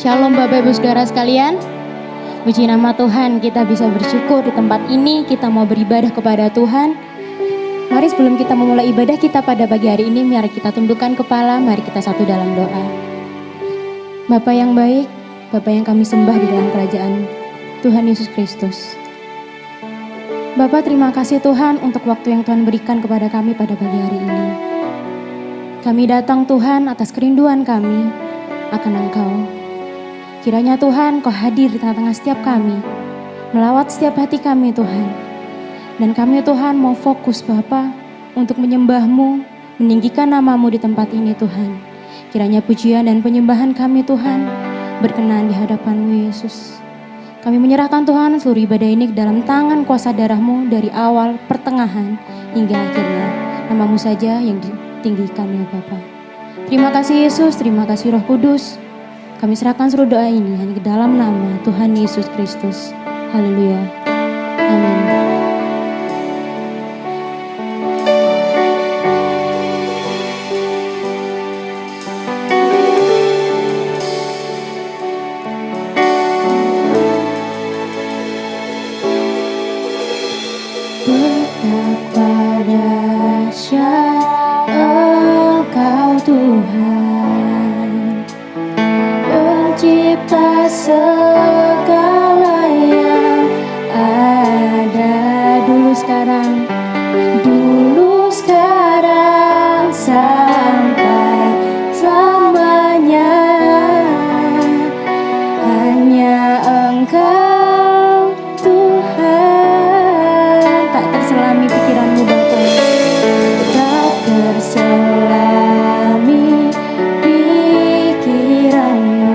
Shalom Bapak Ibu Saudara sekalian. Puji nama Tuhan, kita bisa bersyukur di tempat ini. Kita mau beribadah kepada Tuhan. Mari sebelum kita memulai ibadah kita pada pagi hari ini, mari kita tundukkan kepala, mari kita satu dalam doa. Bapa yang baik, Bapa yang kami sembah di dalam kerajaan Tuhan Yesus Kristus. Bapa, terima kasih Tuhan untuk waktu yang Tuhan berikan kepada kami pada pagi hari ini. Kami datang Tuhan atas kerinduan kami akan Engkau. Kiranya Tuhan Kau hadir di tengah-tengah setiap kami, melawat setiap hati kami Tuhan. Dan kami Tuhan mau fokus Bapa untuk menyembah-Mu, meninggikan nama-Mu di tempat ini Tuhan. Kiranya pujian dan penyembahan kami Tuhan berkenan di hadapan-Mu Yesus. Kami menyerahkan Tuhan seluruh ibadah ini ke dalam tangan kuasa darah-Mu dari awal, pertengahan, hingga akhirnya. Nama-Mu saja yang ditinggikan ya Bapa. Terima kasih Yesus, terima kasih Roh Kudus. Kami serahkan seluruh doa ini hanya ke dalam nama Tuhan Yesus Kristus. Haleluya. Amin. Betapa dahsyat Engkau Tuhan, Pencipta segala yang ada dulu sekarang sampai selamanya. Hanya Engkau Tuhan, tak terselami pikiranmu Bapa, tak terselami pikiranmu.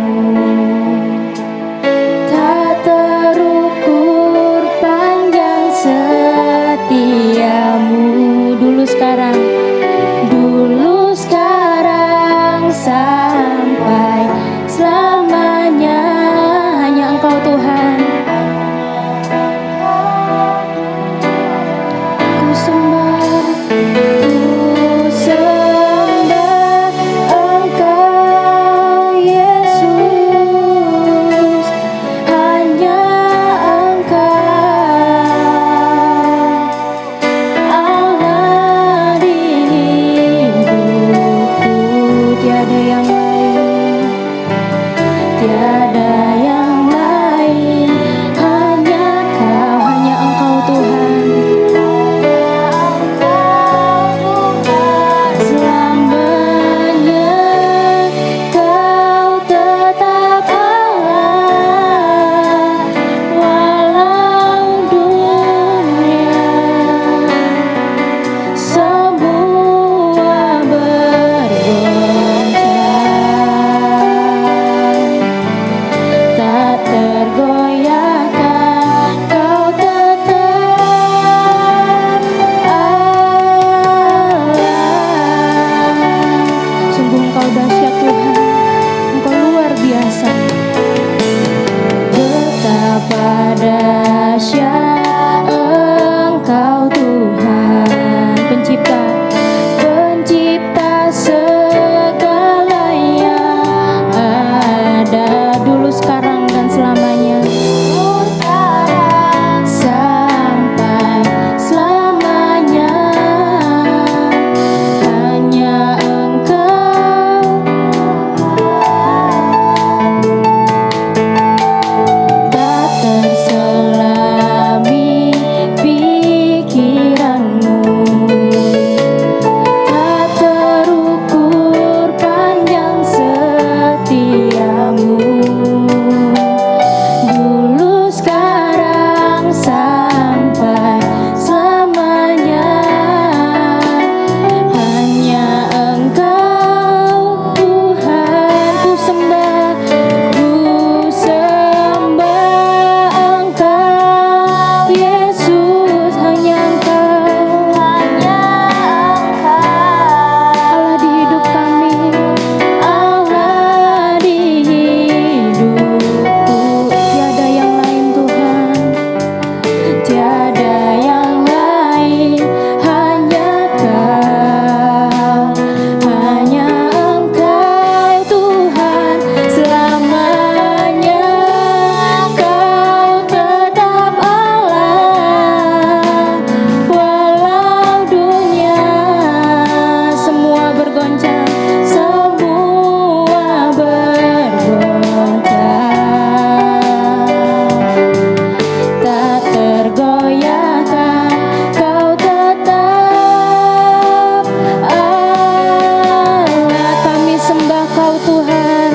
Engkau Tuhan.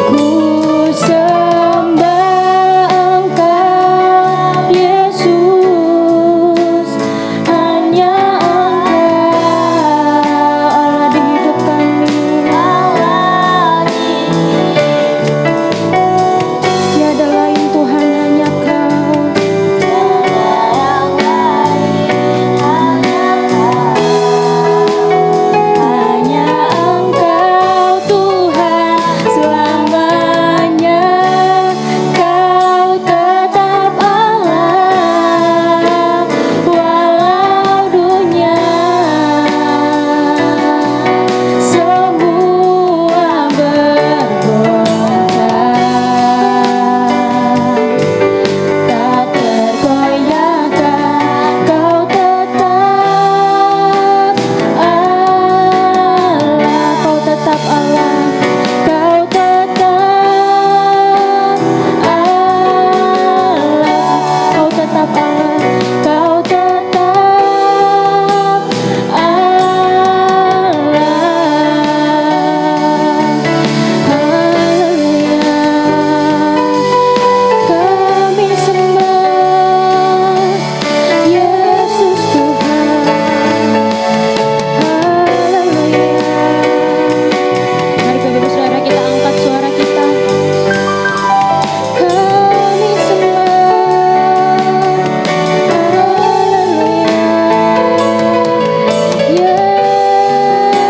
Ku sembah Engkau Yesus, hanya Engkau Allah di hidup kami. Tiada lain Tuhan, hanya Kau. Hanya Engkau Tuhan selamanya. Kau tetap Allah walau dunia semua bergoncang, tak tergoyahkan. Kau tetap Allah, Kau tetap Allah, Kau tetap Allah, Kau tetap Allah, Kau tetap Allah. Haleluya, kami sembah Yesus Tuhan. Haleluya. Mari Bapak Ibu Saudara kita angkat suara kita. Kami sembah. Haleluya.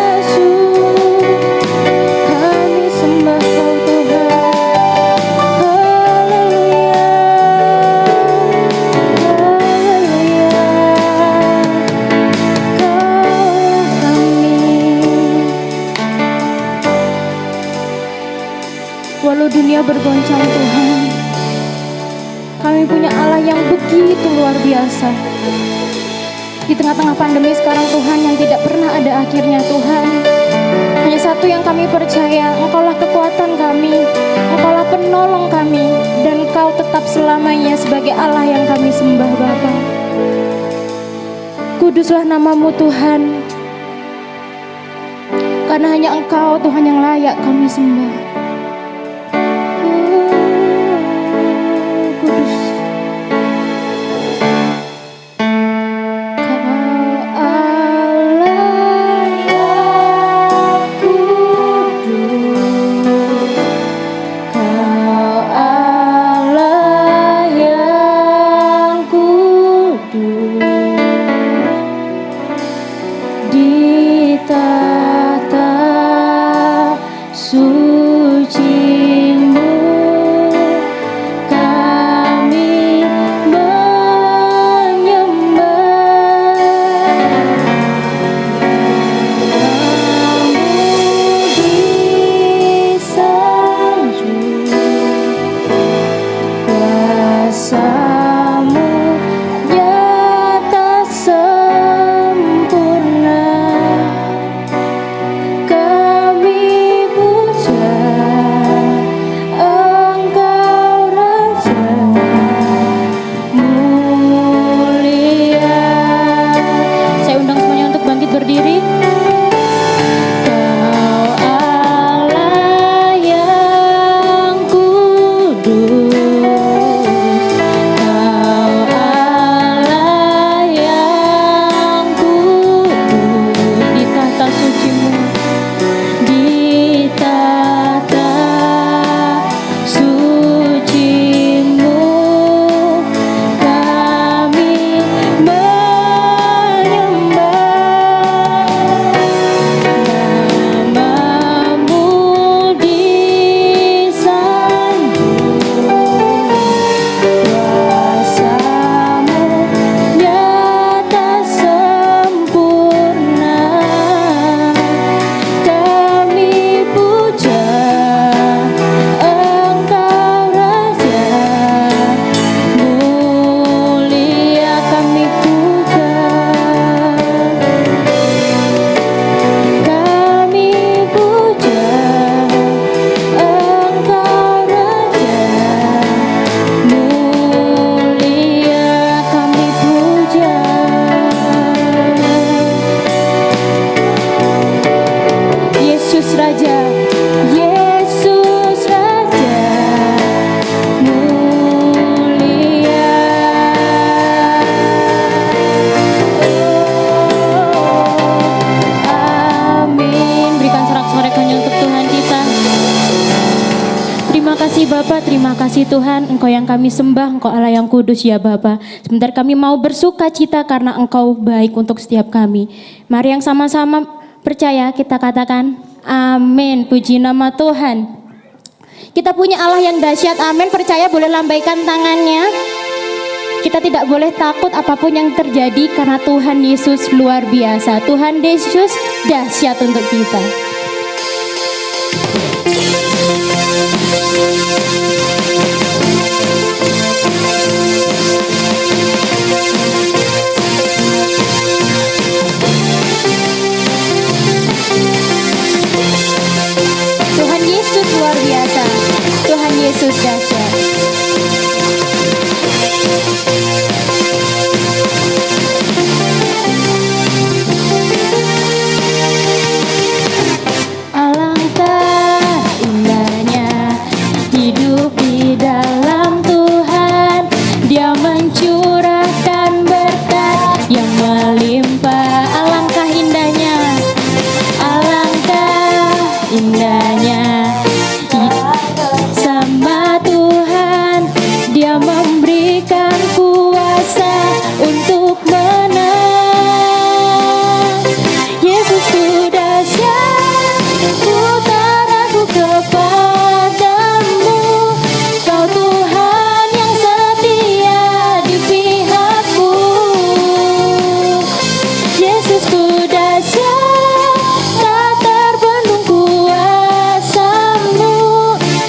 Yesus, kami sembah Kau Tuhan. Haleluya. Haleluya. Kaulah kami. Walau dunia bergoncang Tuhan, kami punya Allah yang begitu luar biasa. Di tengah-tengah pandemi sekarang Tuhan yang tidak pernah ada akhirnya Tuhan, hanya satu yang kami percaya, Engkaulah kekuatan kami, Engkaulah penolong kami, dan Kau tetap selamanya sebagai Allah yang kami sembah Bapa. Kuduslah namamu Tuhan, karena hanya Engkau Tuhan yang layak kami sembah. Kudus. Kau Allah yang kudus, Kau Allah yang kudus, di tata surga Yesus Raja, Yesus Raja mulia. Amin. Berikan sorak-sorai hanya untuk Tuhan kita. Terima kasih Bapa, terima kasih Tuhan, Engkau yang kami sembah, Engkau Allah yang kudus ya Bapa. Sebentar kami mau bersuka cita karena Engkau baik untuk setiap kami. Mari yang sama-sama percaya kita katakan amin, puji nama Tuhan. Kita punya Allah yang dahsyat, amin. Percaya boleh lambaikan tangannya. Kita tidak boleh takut apapun yang terjadi karena Tuhan Yesus luar biasa. Tuhan Yesus dahsyat untuk kita. Tuhan Yesus luar biasa. Tuhan Yesus dahsyat. Alangkah indahnya hidup di dalam Tuhan. Dia mencurahkan berkat yang melimpah. Alangkah indahnya, alangkah indahnya sama Tuhan. Dia memberikan kuasa untuk menang. Yesusku dahsyat, putaraku kepadamu. Kau Tuhan yang setia di pihakku. Yesusku dahsyat, tak terbendung kuasa-Mu.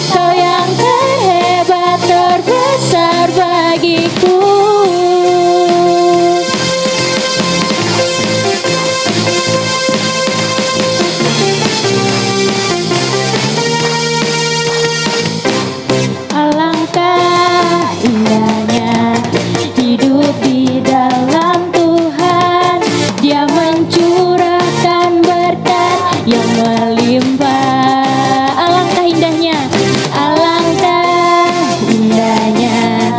Kau yang terhebat, terbesar bagiku. Alangkah indahnya hidup di dalam Tuhan. Dia mencurahkan berkat yang melimpah. Alangkah indahnya, alangkah indahnya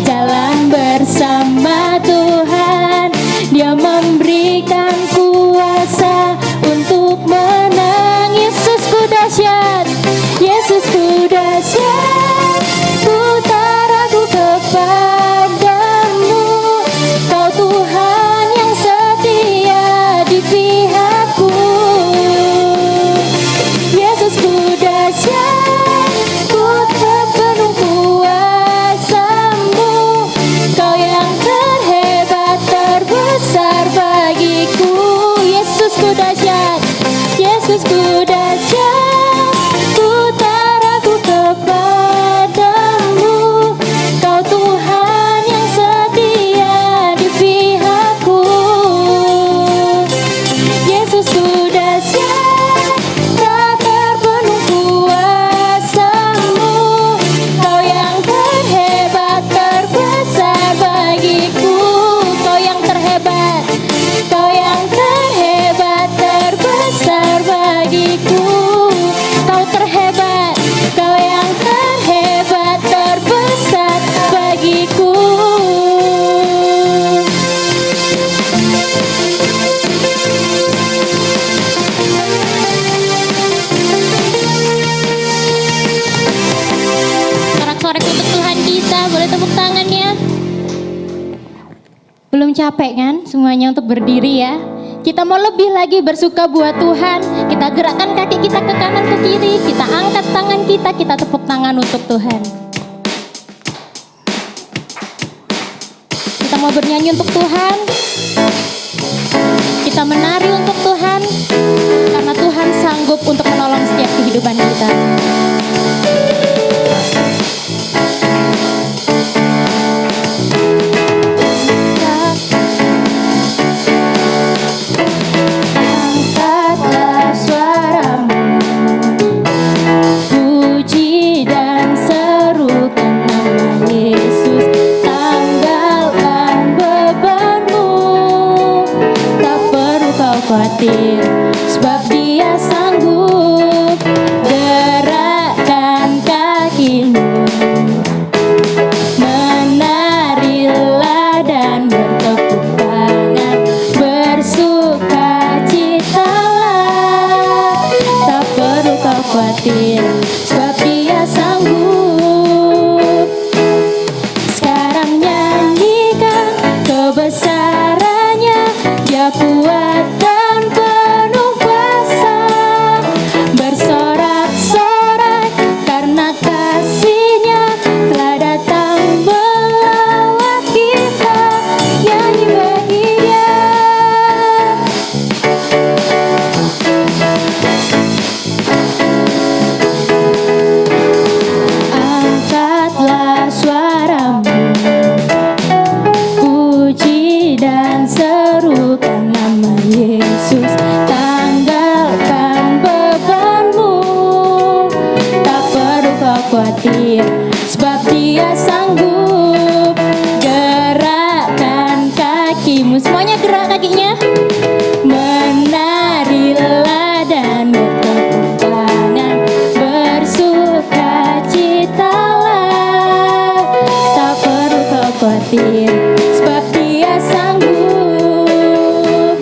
jalan bersama Tuhan. Dia memberikan kuasa untuk menang. Yesusku dahsyat, Yesusku dahsyat, putaraku kepadamu. Kau Tuhan yang setia di pihakku. Yesusku dahsyat, ku terpenuh kuasa-Mu. Kau yang terhebat, terbesar bagiku. Yesusku dahsyat, Yesusku dahsyat, putaraku kepadamu. Kau Tuhan yang setia di pihakku. Yesusku dahsyat, tak terpenuh kuasa-Mu. Kau yang terhebat, terbesar bagiku. Kau yang terhebat, kau yang terhebat, terbesar bagiku. Kau terhebat, kau yang terhebat, terbesar bagiku. Sorak-sorak untuk Tuhan kita, boleh tepuk tangannya. Belum capek kan semuanya untuk berdiri ya? Kita mau lebih lagi bersuka buat Tuhan. Kita gerakkan kaki kita ke kanan ke kiri. Kita angkat tangan kita tepuk tangan untuk Tuhan. Kita mau bernyanyi untuk Tuhan. Kita menari untuk Tuhan. Karena Tuhan sanggup untuk menolong setiap kehidupan kita. Angkatlah suaramu, puji dan serukan nama Yesus. Tanggalkan bebanmu, tak perlu kau khawatir, sebab khawatir, sebab Dia sanggup. Sekarang nyanyikan kebesarannya, Dia kuat dan penuh kuasa. Bersorak-sorai karena kasih-Nya telah datang melawat kita. Nyanyi bagi Dia. Angkatlah suaramu, puji dan serukan nama Yesus. Tanggalkan bebanmu, tak perlu kau khawatir, sebab Dia sanggup. Gerakkan kakimu, semuanya gerak kakinya. Menarilah dan bertepuk tangan, bersukacitalah. Tak perlu kau khawatir, sebab Dia sanggup.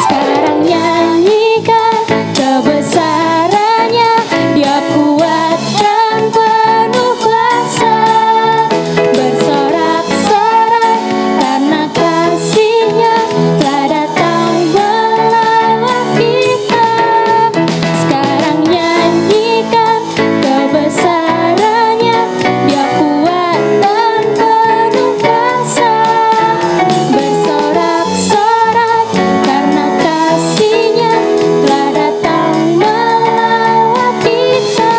Sekarang nyanyikan kebesarannya, Dia kuat dan penuh kuasa. Bersorak-sorai karena kasih-Nya telah datang melawat kita. Sekarang nyanyikan kebesarannya, Dia kuat dan penuh kuasa. Bersorak-sorai karena kasih-Nya telah datang melawat kita.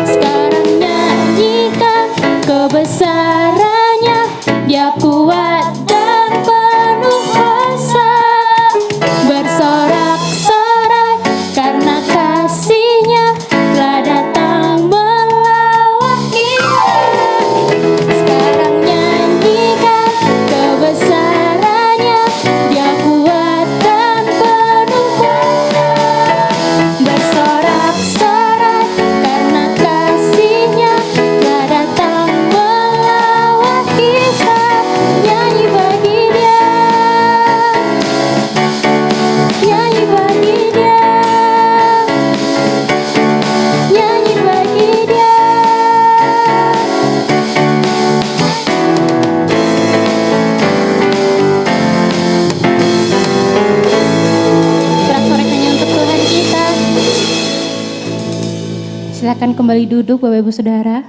Sekarang nyanyikan kebesarannya, Dia kuat dan penuh kuasa. Bersorak-sorai karena kasih-Nya telah datang melawat kita. Sekarang nyanyikan kebesarannya, Dia kuat dan penuh kuasa. Bersorak-sorai karena kasih-Nya telah datang melawat kita. Nyanyi bagi Dia, nyanyi bagi Dia, nyanyi bagi Dia. Sorak-sorai hanya untuk Tuhan kita. Silakan kembali duduk Bapak Ibu Saudara.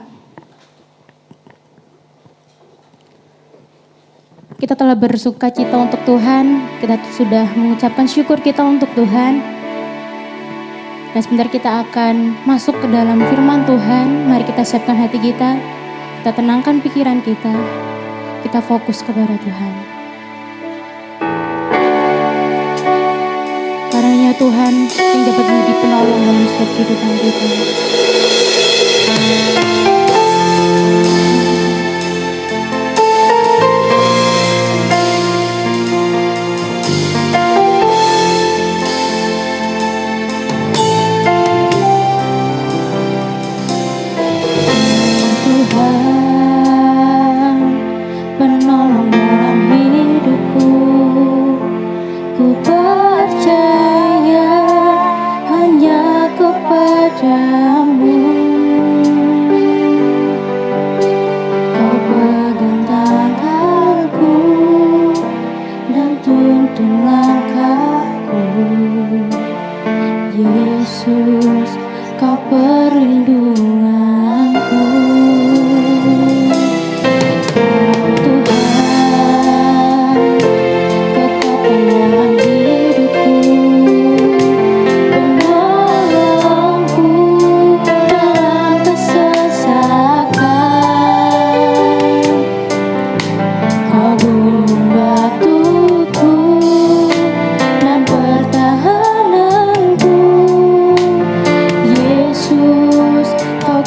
Kita telah bersuka cita untuk Tuhan, kita sudah mengucapkan syukur kita untuk Tuhan. Dan sebentar kita akan masuk ke dalam firman Tuhan. Mari kita siapkan hati kita tenangkan pikiran kita fokus kepada Tuhan. Karenanya Tuhan yang dapat menjadi penolong dalam setiap kehidupan kita. Tuhan, penolong dalam hidupku, ku percaya hanya kepadamu. Kau pegang tanganku dan tuntun langkahku. Yesus, Kau perlindunganku. Kau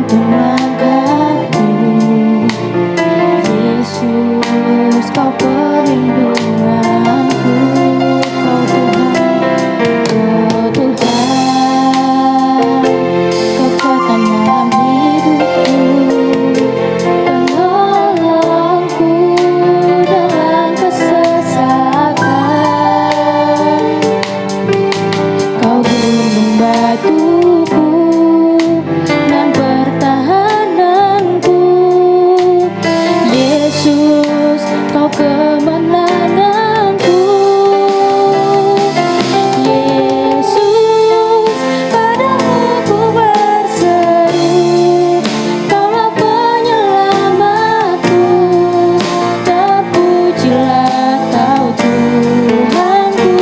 melangkahku. Yesus, kau perlindunganku, kau Tuhan, kekuatan dalam hidupku, penolongku dalam kesesakan. Kau gunung batuku dan pertahananku. Yesus, kau kemenanganku. Yesus, padamu ku berseru, Kaulah penyelamatku. Terpujilah Kau Tuhanku.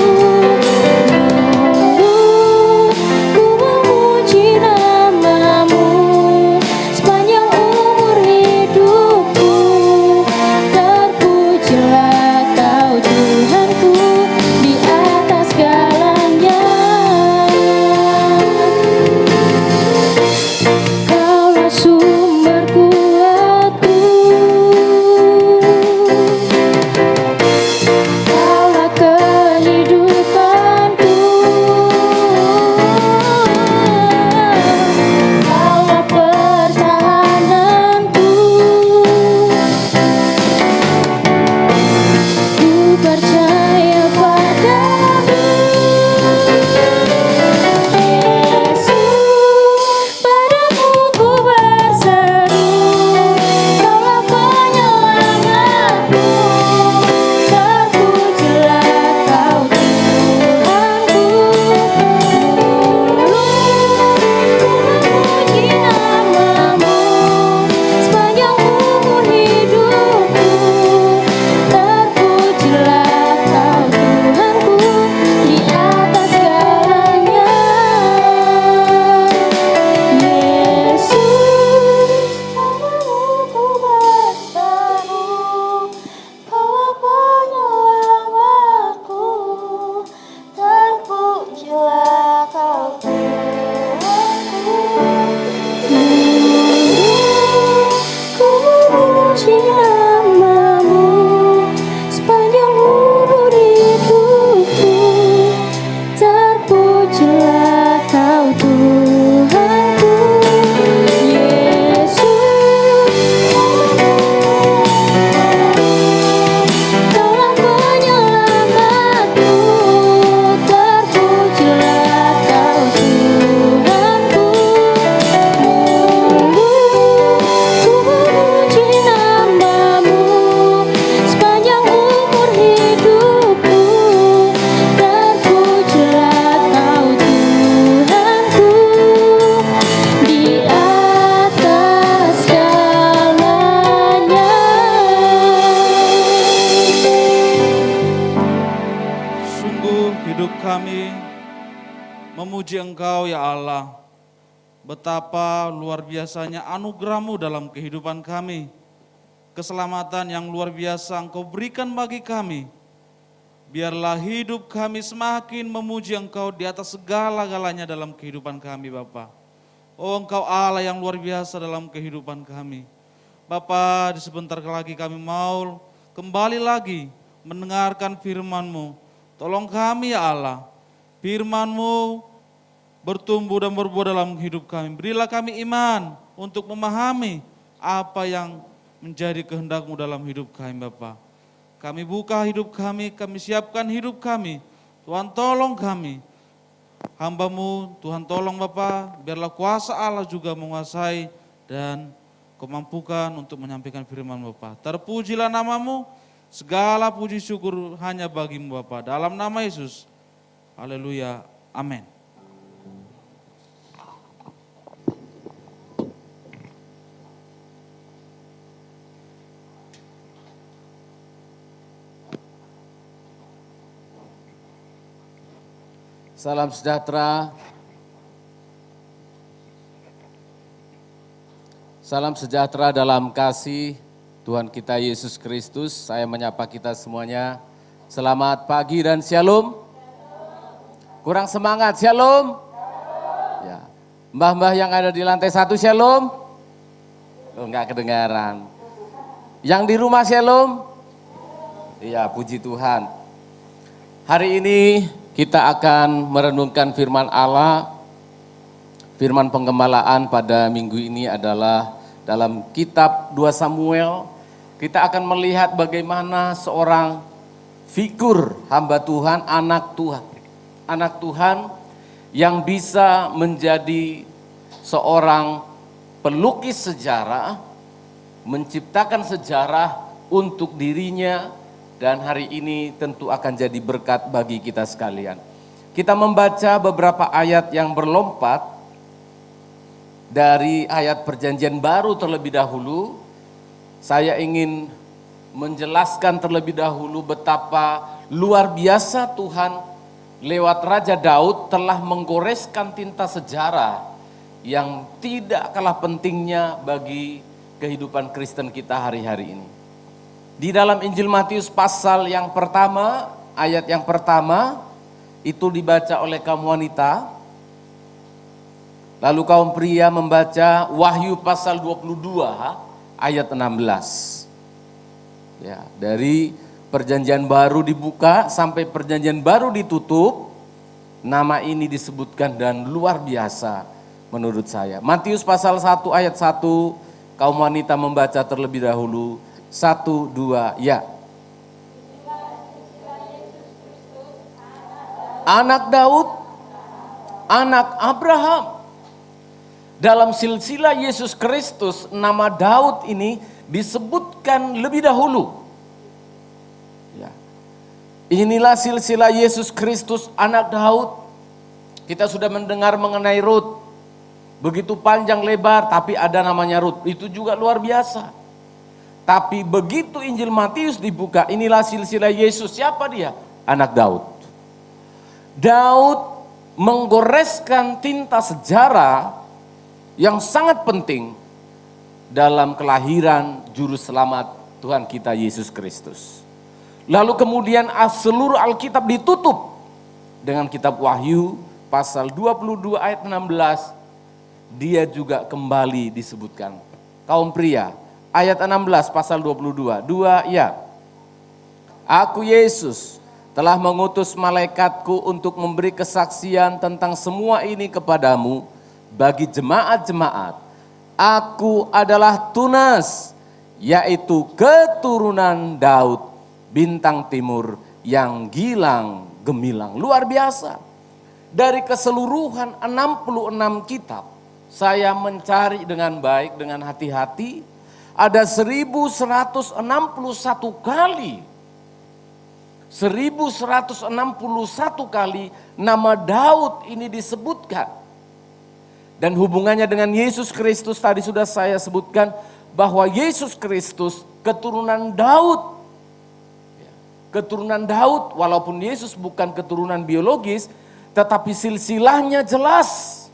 Ku memuji namamu sepanjang umur hidupku. Terpujilah Kau Tuhanku di atas segalanya. Kaulah sumber kuatku, Kaulah kehidupanku, Kaulah pertahananku. Ku percaya padamu, Yesus, padamu ku berseru, Kaulah penyelamatku. Terpujilah Kau Tuhanku. Ku memuji namamu sepanjang umur hidupku. Terpujilah Kau Tuhanku di atas segalanya. Yesus, padamu ku berseru, Kaulah penyelamatku. Terpujilah Kau Tuhanku. Ku memuji namamu sepanjang umur hidupku. Terpujilah Kau Tuhanku. Yesus, Kaulah penyelamatku. Terpujilah Kau Tuhanku. Ku memuji namamu sepanjang umur hidupku. Terpujilah Kau Tuhanku di atas segalanya. Sungguh hidup kami memuji Engkau ya Allah. Betapa luar biasanya anugerah-Mu dalam kehidupan kami. Keselamatan yang luar biasa Engkau berikan bagi kami. Biarlah hidup kami semakin memuji Engkau di atas segala-galanya dalam kehidupan kami Bapa. Oh Engkau Allah yang luar biasa dalam kehidupan kami. Bapa, di sebentar lagi kami mau kembali lagi mendengarkan firman-Mu. Tolong kami ya Allah, firman-Mu bertumbuh dan berbuah dalam hidup kami. Berilah kami iman untuk memahami apa yang menjadi kehendak-Mu dalam hidup kami Bapa. Kami buka hidup kami siapkan hidup kami. Tuhan tolong kami. Hamba-Mu, Tuhan tolong Bapa, biarlah kuasa Allah juga menguasai dan Kau mampukan untuk menyampaikan firman Bapa. Terpujilah namamu, segala puji syukur hanya bagi-Mu Bapa. Dalam nama Yesus, haleluya, amin. Salam sejahtera. Salam sejahtera dalam kasih Tuhan kita Yesus Kristus. Saya menyapa kita semuanya. Selamat pagi dan shalom. Kurang semangat, shalom. Ya. Mbah-mbah yang ada di lantai 1, shalom. Oh, enggak kedengaran. Yang di rumah Shalom? Iya, puji Tuhan. Hari ini kita akan merenungkan firman Allah. Firman penggembalaan pada minggu ini adalah dalam kitab 2 Samuel. Kita akan melihat bagaimana seorang figur hamba Tuhan, anak Tuhan yang bisa menjadi seorang pelukis sejarah, menciptakan sejarah untuk dirinya, dan hari ini tentu akan jadi berkat bagi kita sekalian. Kita membaca beberapa ayat yang berlompat dari ayat Perjanjian Baru terlebih dahulu. Saya ingin menjelaskan terlebih dahulu betapa luar biasa Tuhan lewat Raja Daud telah menggoreskan tinta sejarah yang tidak kalah pentingnya bagi kehidupan Kristen kita hari-hari ini. Di dalam Injil Matius pasal yang pertama, ayat yang pertama itu dibaca oleh kaum wanita. Lalu kaum pria membaca Wahyu pasal 22 ayat 16. Ya, dari Perjanjian Baru dibuka sampai Perjanjian Baru ditutup, nama ini disebutkan dan luar biasa menurut saya. Matius pasal 1 ayat 1, kaum wanita membaca terlebih dahulu. 1, 2, ya. Anak Daud, anak Abraham. Dalam silsilah Yesus Kristus, nama Daud ini disebutkan lebih dahulu. Ya. Inilah silsilah Yesus Kristus, anak Daud. Kita sudah mendengar mengenai Rut. Begitu panjang lebar, tapi ada namanya Rut. Itu juga luar biasa. Tapi begitu Injil Matius dibuka, inilah silsilah Yesus. Siapa dia? Anak Daud. Daud menggoreskan tinta sejarah yang sangat penting dalam kelahiran juru selamat Tuhan kita Yesus Kristus. Lalu kemudian seluruh Alkitab ditutup dengan kitab Wahyu pasal 22 ayat 16. Dia juga kembali disebutkan. Kaum pria, ayat 16 pasal 22. 2, ya. Aku Yesus telah mengutus malaikatku untuk memberi kesaksian tentang semua ini kepadamu bagi jemaat-jemaat. Aku adalah Tunas, yaitu keturunan Daud, bintang timur yang gilang gemilang. Luar biasa. Dari keseluruhan 66 kitab, saya mencari dengan baik, dengan hati-hati, ada 1161 kali. 1161 kali nama Daud ini disebutkan. Dan hubungannya dengan Yesus Kristus tadi sudah saya sebutkan bahwa Yesus Kristus keturunan Daud. Keturunan Daud, walaupun Yesus bukan keturunan biologis, tetapi silsilahnya jelas.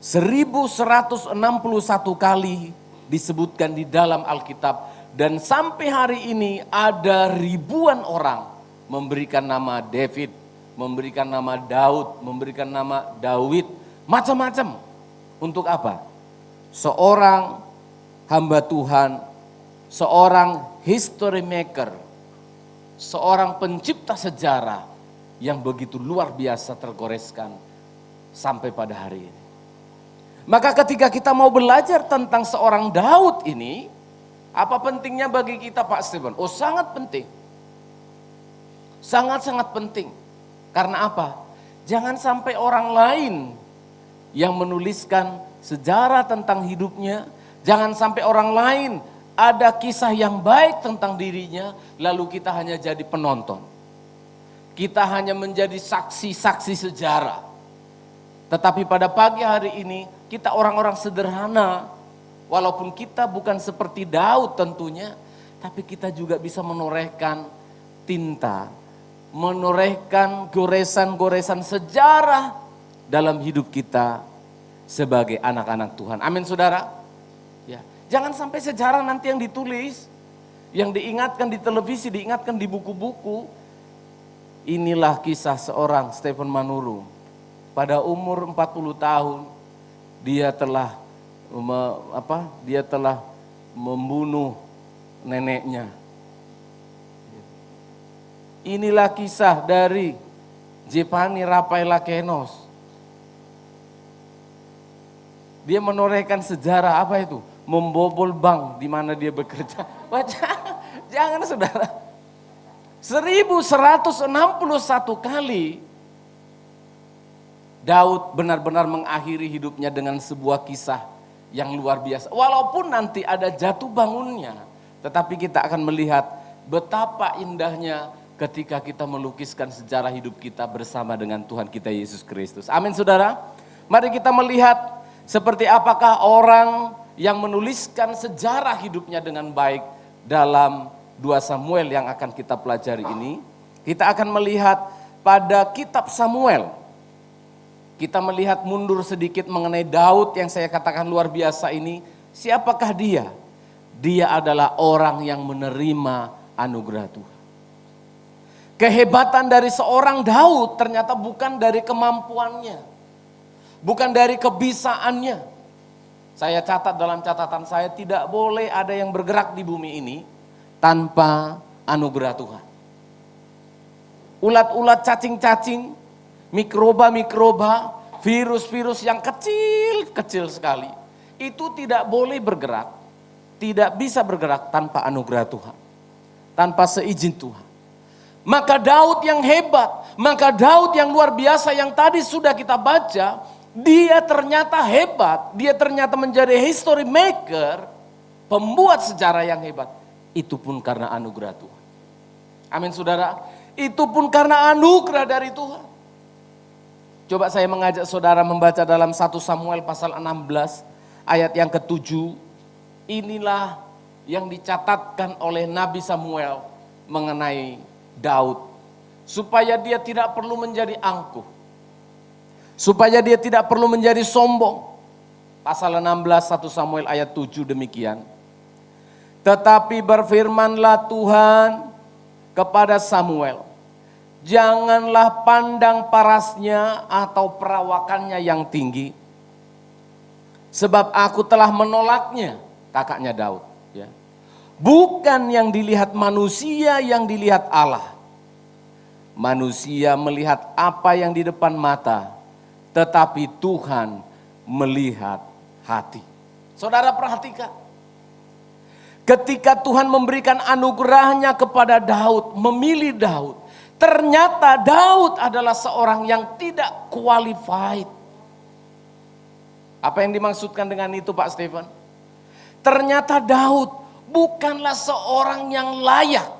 1161 kali disebutkan di dalam Alkitab, dan sampai hari ini ada ribuan orang memberikan nama David, memberikan nama Daud, memberikan nama Dawid, macam-macam. Untuk apa? Seorang hamba Tuhan, seorang history maker, seorang pencipta sejarah yang begitu luar biasa tergoreskan sampai pada hari ini. Maka ketika kita mau belajar tentang seorang Daud ini, apa pentingnya bagi kita Pak Stephen? Oh, sangat penting. Sangat-sangat penting. Karena apa? Jangan sampai orang lain yang menuliskan sejarah tentang hidupnya, jangan sampai orang lain ada kisah yang baik tentang dirinya, lalu kita hanya jadi penonton. Kita hanya menjadi saksi-saksi sejarah. Tetapi pada pagi hari ini, kita orang-orang sederhana, walaupun kita bukan seperti Daud tentunya, tapi kita juga bisa menorehkan tinta, menorehkan goresan-goresan sejarah dalam hidup kita sebagai anak-anak Tuhan. Amin saudara. Ya, jangan sampai sejarah nanti yang ditulis, yang diingatkan di televisi, diingatkan di buku-buku. Inilah kisah seorang Stephen Manurung. Pada umur 40 tahun, dia telah dia telah membunuh neneknya. Inilah kisah dari Jepani Rafaela Kenos. Dia menorehkan sejarah apa itu? Membobol bank di mana dia bekerja. Jangan saudara. 1161 kali Daud benar-benar mengakhiri hidupnya dengan sebuah kisah yang luar biasa. Walaupun nanti ada jatuh bangunnya, tetapi kita akan melihat betapa indahnya ketika kita melukiskan sejarah hidup kita bersama dengan Tuhan kita Yesus Kristus. Amin saudara. Mari kita melihat seperti apakah orang yang menuliskan sejarah hidupnya dengan baik dalam 2 Samuel yang akan kita pelajari ini. Kita akan melihat pada kitab Samuel. Kita melihat mundur sedikit mengenai Daud yang saya katakan luar biasa ini. Siapakah dia? Dia adalah orang yang menerima anugerah Tuhan. Kehebatan dari seorang Daud ternyata bukan dari kemampuannya. Bukan dari kebisaannya. Saya catat dalam catatan saya, tidak boleh ada yang bergerak di bumi ini tanpa anugerah Tuhan. Ulat-ulat, cacing-cacing, mikroba-mikroba, virus-virus yang kecil-kecil sekali, itu tidak boleh bergerak, tidak bisa bergerak tanpa anugerah Tuhan, tanpa seizin Tuhan. Maka Daud yang hebat, maka Daud yang luar biasa yang tadi sudah kita baca, dia ternyata hebat, dia ternyata menjadi history maker, pembuat sejarah yang hebat. Itu pun karena anugerah Tuhan. Amin saudara, itu pun karena anugerah dari Tuhan. Coba saya mengajak saudara membaca dalam 1 Samuel pasal 16 ayat yang ke-7. Inilah yang dicatatkan oleh Nabi Samuel mengenai Daud. Supaya dia tidak perlu menjadi angkuh. Supaya dia tidak perlu menjadi sombong. Pasal 16 1 Samuel ayat 7 demikian. Tetapi berfirmanlah Tuhan kepada Samuel, janganlah pandang parasnya atau perawakannya yang tinggi, sebab aku telah menolaknya, kakaknya Daud. Ya. Bukan yang dilihat manusia, yang dilihat Allah. Manusia melihat apa yang di depan mata, tetapi Tuhan melihat hati. Saudara perhatikan. Ketika Tuhan memberikan anugerahnya kepada Daud, memilih Daud, ternyata Daud adalah seorang yang tidak qualified. Apa yang dimaksudkan dengan itu Pak Stephen? Ternyata Daud bukanlah seorang yang layak.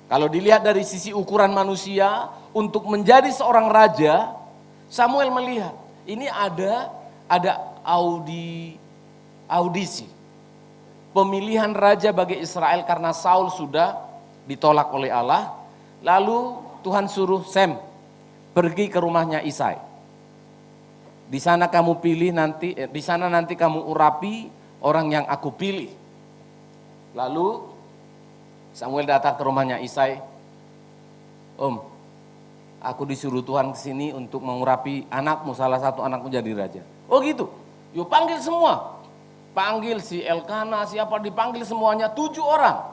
Kalau dilihat dari sisi ukuran manusia, untuk menjadi seorang raja, Samuel melihat, ini ada audisi. Pemilihan raja bagi Israel karena Saul sudah ditolak oleh Allah. Lalu Tuhan suruh Sam pergi ke rumahnya Isai. Di sana kamu pilih nanti, di sana nanti kamu urapi orang yang aku pilih. Lalu Samuel datang ke rumahnya Isai. Om, aku disuruh Tuhan ke sini untuk mengurapi anakmu, salah satu anakmu jadi raja. Oh gitu. Yuk panggil semua. Panggil si Elkana, siapa dipanggil semuanya, 7 orang.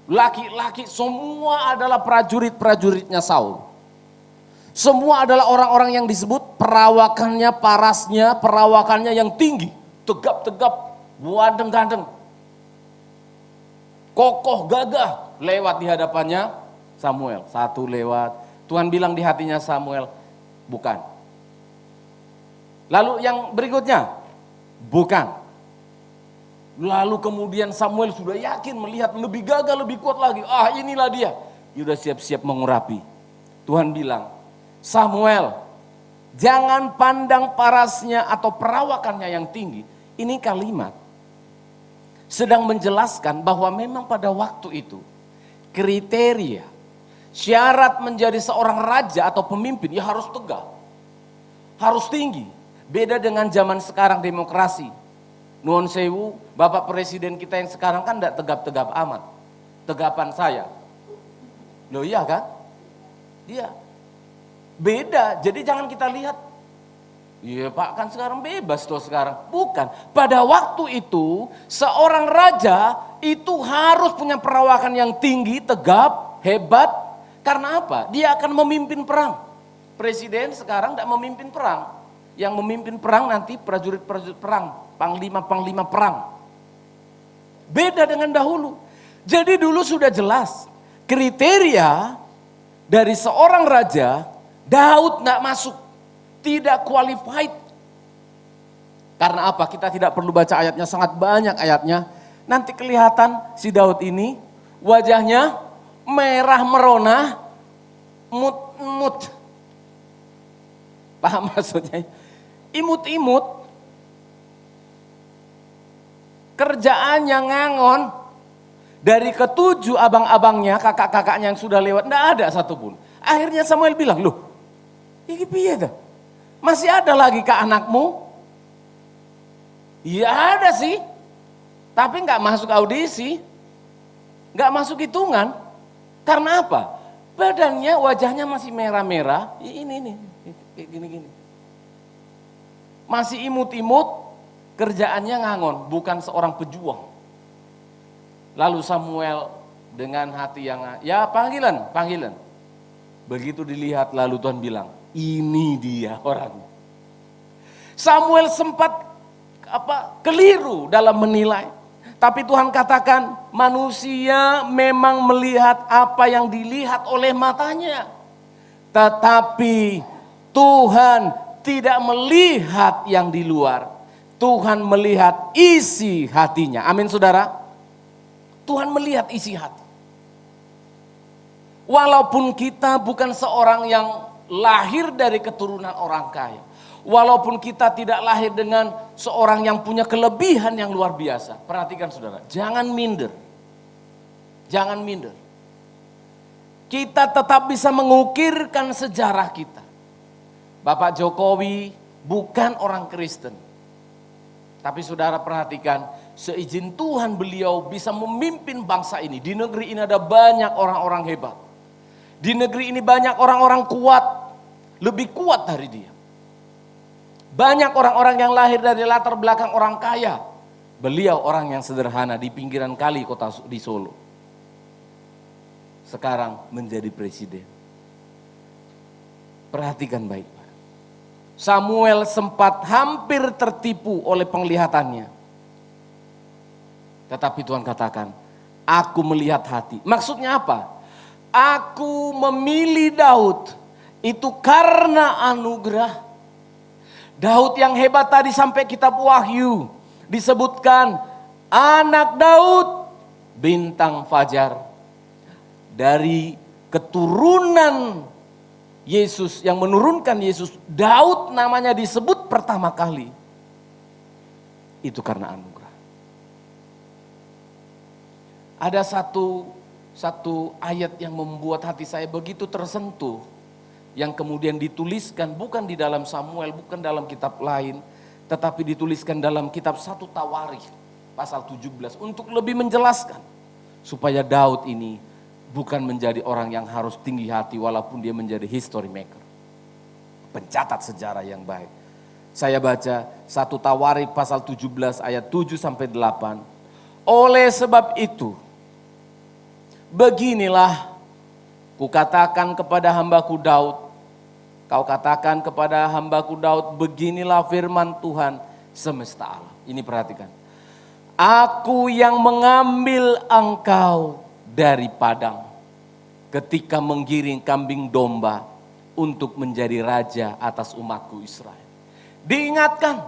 Laki-laki semua adalah prajurit-prajuritnya Saul. Semua adalah orang-orang yang disebut perawakannya, parasnya, perawakannya yang tinggi. Tegap-tegap, wadeng-gadeng. Kokoh, gagah, lewat di hadapannya Samuel. Satu lewat, Tuhan bilang di hatinya Samuel, bukan. Lalu yang berikutnya, bukan. Lalu kemudian Samuel sudah yakin melihat lebih gagah, lebih kuat lagi. Ah inilah dia. Dia sudah siap-siap mengurapi. Tuhan bilang, Samuel, jangan pandang parasnya atau perawakannya yang tinggi. Ini kalimat sedang menjelaskan bahwa memang pada waktu itu kriteria syarat menjadi seorang raja atau pemimpin ya harus tegak, harus tinggi. Beda dengan zaman sekarang demokrasi. Nuhun sewu, Bapak Presiden kita yang sekarang kan tidak tegap-tegap amat. Tegapan saya. Loh iya kan? Dia. Beda, jadi jangan kita lihat Iya Pak, kan sekarang bebas loh sekarang. Bukan, pada waktu itu seorang raja itu harus punya perawakan yang tinggi, tegap, hebat. Karena apa? Dia akan memimpin perang. Presiden sekarang tidak memimpin perang. Yang memimpin perang nanti prajurit-prajurit perang, panglima-panglima perang. Beda dengan dahulu. Jadi dulu sudah jelas kriteria dari seorang raja, Daud nggak masuk. Tidak qualified. Karena apa? Kita tidak perlu baca ayatnya, sangat banyak ayatnya. Nanti kelihatan si Daud ini wajahnya merah merona, mut-mut. Paham maksudnya? Imut-imut. Kerjaannya ngangon. Dari ketujuh abang-abangnya, kakak-kakaknya yang sudah lewat, tidak ada satupun. Akhirnya Samuel bilang, loh, ini piye dah? Masih ada lagi ke anakmu? Iya ada sih, tapi nggak masuk audisi, nggak masuk hitungan. Karena apa? Badannya, wajahnya masih merah-merah, ini kayak gini-gini. Masih imut-imut, kerjaannya ngangon, bukan seorang pejuang. Lalu Samuel dengan hati yang, ya panggilan. Begitu dilihat lalu Tuhan bilang, ini dia orangnya. Samuel sempat keliru dalam menilai. Tapi Tuhan katakan manusia memang melihat apa yang dilihat oleh matanya. Tetapi Tuhan tidak melihat yang di luar. Tuhan melihat isi hatinya. Amin saudara. Tuhan melihat isi hati. Walaupun kita bukan seorang yang lahir dari keturunan orang kaya. Walaupun kita tidak lahir dengan seorang yang punya kelebihan yang luar biasa. Perhatikan saudara, jangan minder. Jangan minder. Kita tetap bisa mengukirkan sejarah kita. Bapak Jokowi bukan orang Kristen. Tapi saudara perhatikan, seizin Tuhan beliau bisa memimpin bangsa ini. Di negeri ini ada banyak orang-orang hebat. Di negeri ini banyak orang-orang kuat. Lebih kuat dari dia. Banyak orang-orang yang lahir dari latar belakang orang kaya. Beliau orang yang sederhana di pinggiran kali kota di Solo. Sekarang menjadi presiden. Perhatikan baik. Samuel sempat hampir tertipu oleh penglihatannya. Tetapi Tuhan katakan, aku melihat hati. Maksudnya apa? Aku memilih Daud. Itu karena anugerah. Daud yang hebat tadi sampai kitab Wahyu disebutkan anak Daud bintang fajar. Dari keturunan Yesus yang menurunkan Yesus, Daud namanya disebut pertama kali. Itu karena anugerah. Ada satu ayat yang membuat hati saya begitu tersentuh. Yang kemudian dituliskan bukan di dalam Samuel, bukan dalam kitab lain, tetapi dituliskan dalam kitab 1 Tawarikh pasal 17 untuk lebih menjelaskan supaya Daud ini bukan menjadi orang yang harus tinggi hati walaupun dia menjadi history maker, pencatat sejarah yang baik. Saya baca 1 Tawarikh pasal 17 ayat 7 sampai 8. Oleh sebab itu, beginilah kukatakan kepada hambaku Daud, kau katakan kepada hambaku Daud, beginilah firman Tuhan semesta alam. Ini perhatikan. Aku yang mengambil engkau dari padang ketika menggiring kambing domba untuk menjadi raja atas umatku Israel. Diingatkan,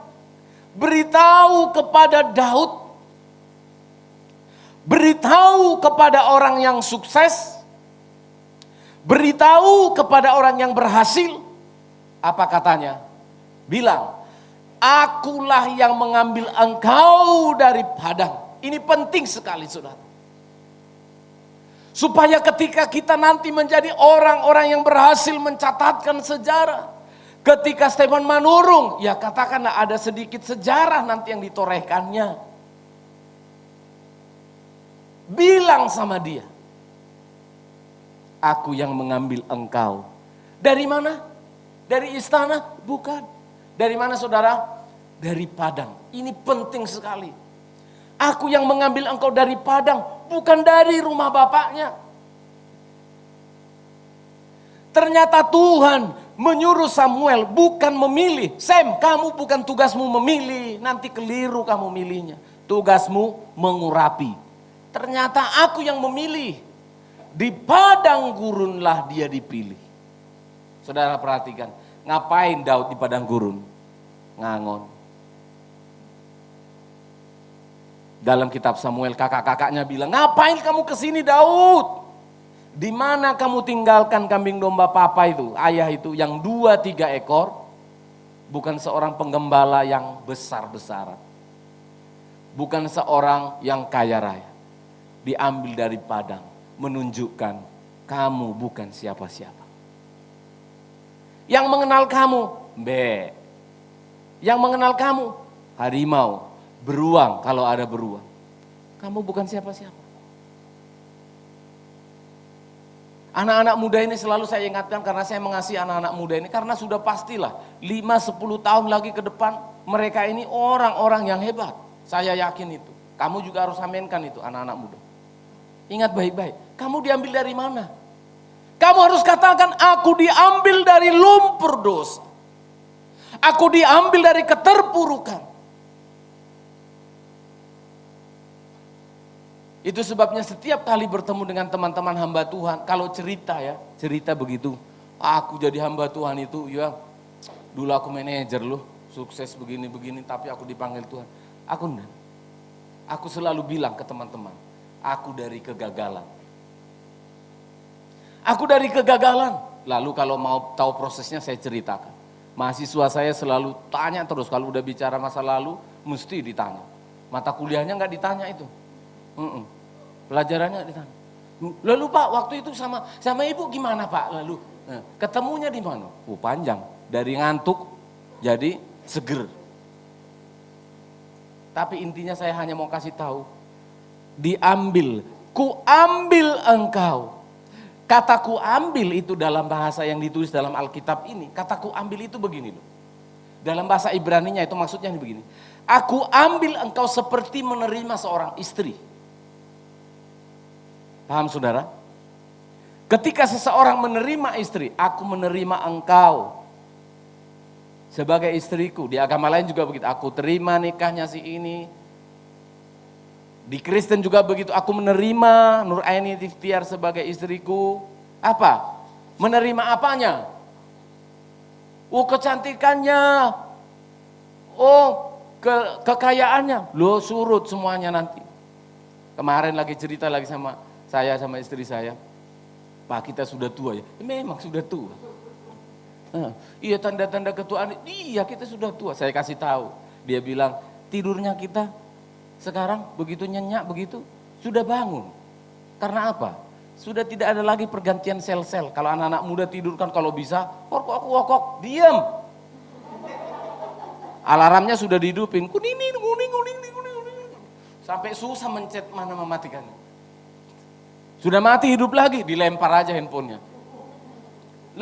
beritahu kepada Daud, beritahu kepada orang yang sukses, beritahu kepada orang yang berhasil. Apa katanya? Bilang, akulah yang mengambil engkau dari padang. Ini penting sekali saudara. Supaya ketika kita nanti menjadi orang-orang yang berhasil mencatatkan sejarah. Ketika Stephen Manurung, ya katakanlah ada sedikit sejarah nanti yang ditorehkannya. Bilang sama dia, aku yang mengambil engkau. Dari mana? Dari istana? Bukan. Dari mana saudara? Dari padang. Ini penting sekali. Aku yang mengambil engkau dari padang, bukan dari rumah bapaknya. Ternyata Tuhan menyuruh Samuel, bukan memilih. Sam, kamu bukan tugasmu memilih, nanti keliru kamu milihnya. Tugasmu mengurapi. Ternyata aku yang memilih. Di padang gurunlah dia dipilih. Saudara perhatikan, ngapain Daud di padang gurun? Ngangon. Dalam kitab Samuel kakak-kakaknya bilang, ngapain kamu kesini Daud? Di mana kamu tinggalkan kambing domba papa itu, ayah itu yang 2-3 ekor, bukan seorang penggembala yang besar-besaran. Bukan seorang yang kaya raya. Diambil dari padang, menunjukkan kamu bukan siapa-siapa. Yang mengenal kamu, yang mengenal kamu, harimau, beruang kalau ada beruang. Kamu bukan siapa-siapa. Anak-anak muda ini selalu saya ingatkan karena saya mengasihi anak-anak muda ini. Karena sudah pastilah 5-10 tahun lagi ke depan mereka ini orang-orang yang hebat. Saya yakin itu. Kamu juga harus aminkan itu anak-anak muda. Ingat baik-baik, kamu diambil dari mana? Kamu harus katakan, aku diambil dari lumpur dosa. Aku diambil dari keterpurukan. Itu sebabnya setiap kali bertemu dengan teman-teman hamba Tuhan, kalau cerita begitu, aku jadi hamba Tuhan itu, ya dulu aku manajer loh, sukses begini-begini, tapi aku dipanggil Tuhan. Aku selalu bilang ke teman-teman, aku dari kegagalan. Aku dari kegagalan. Lalu kalau mau tahu prosesnya saya ceritakan. Mahasiswa saya selalu tanya terus, kalau udah bicara masa lalu, mesti ditanya. Mata kuliahnya nggak ditanya itu. Pelajarannya ditanya. Lalu Pak, waktu itu sama ibu gimana Pak? Lalu ketemunya di mana? Panjang. Dari ngantuk jadi seger. Tapi intinya saya hanya mau kasih tahu. Diambil, ku ambil engkau. Kata ku ambil itu dalam bahasa yang ditulis dalam Alkitab ini. Kata ku ambil itu begini loh. Dalam bahasa Ibraninya itu maksudnya begini. Aku ambil engkau seperti menerima seorang istri. Paham saudara? Ketika seseorang menerima istri, aku menerima engkau sebagai istriku. Di agama lain juga begitu. Aku terima nikahnya si ini. Di Kristen juga begitu. Aku menerima Nur Aini Tiftiar sebagai istriku. Apa? Menerima apanya? Kecantikannya. Kekayaannya. Loh surut semuanya nanti. Kemarin lagi cerita lagi sama istri saya. Pak, kita sudah tua ya. Memang sudah tua. Iya, tanda-tanda ketuaan. Iya, kita sudah tua. Saya kasih tahu. Dia bilang, tidurnya kita sekarang begitu nyenyak begitu sudah bangun. Karena apa? Sudah tidak ada lagi pergantian sel-sel. Kalau anak-anak muda tidur kan kalau bisa wokok, diam. Alarmnya sudah dihidupin. Kuning. Sampai susah mencet mana mematikannya. Sudah mati hidup lagi, dilempar aja handphonenya.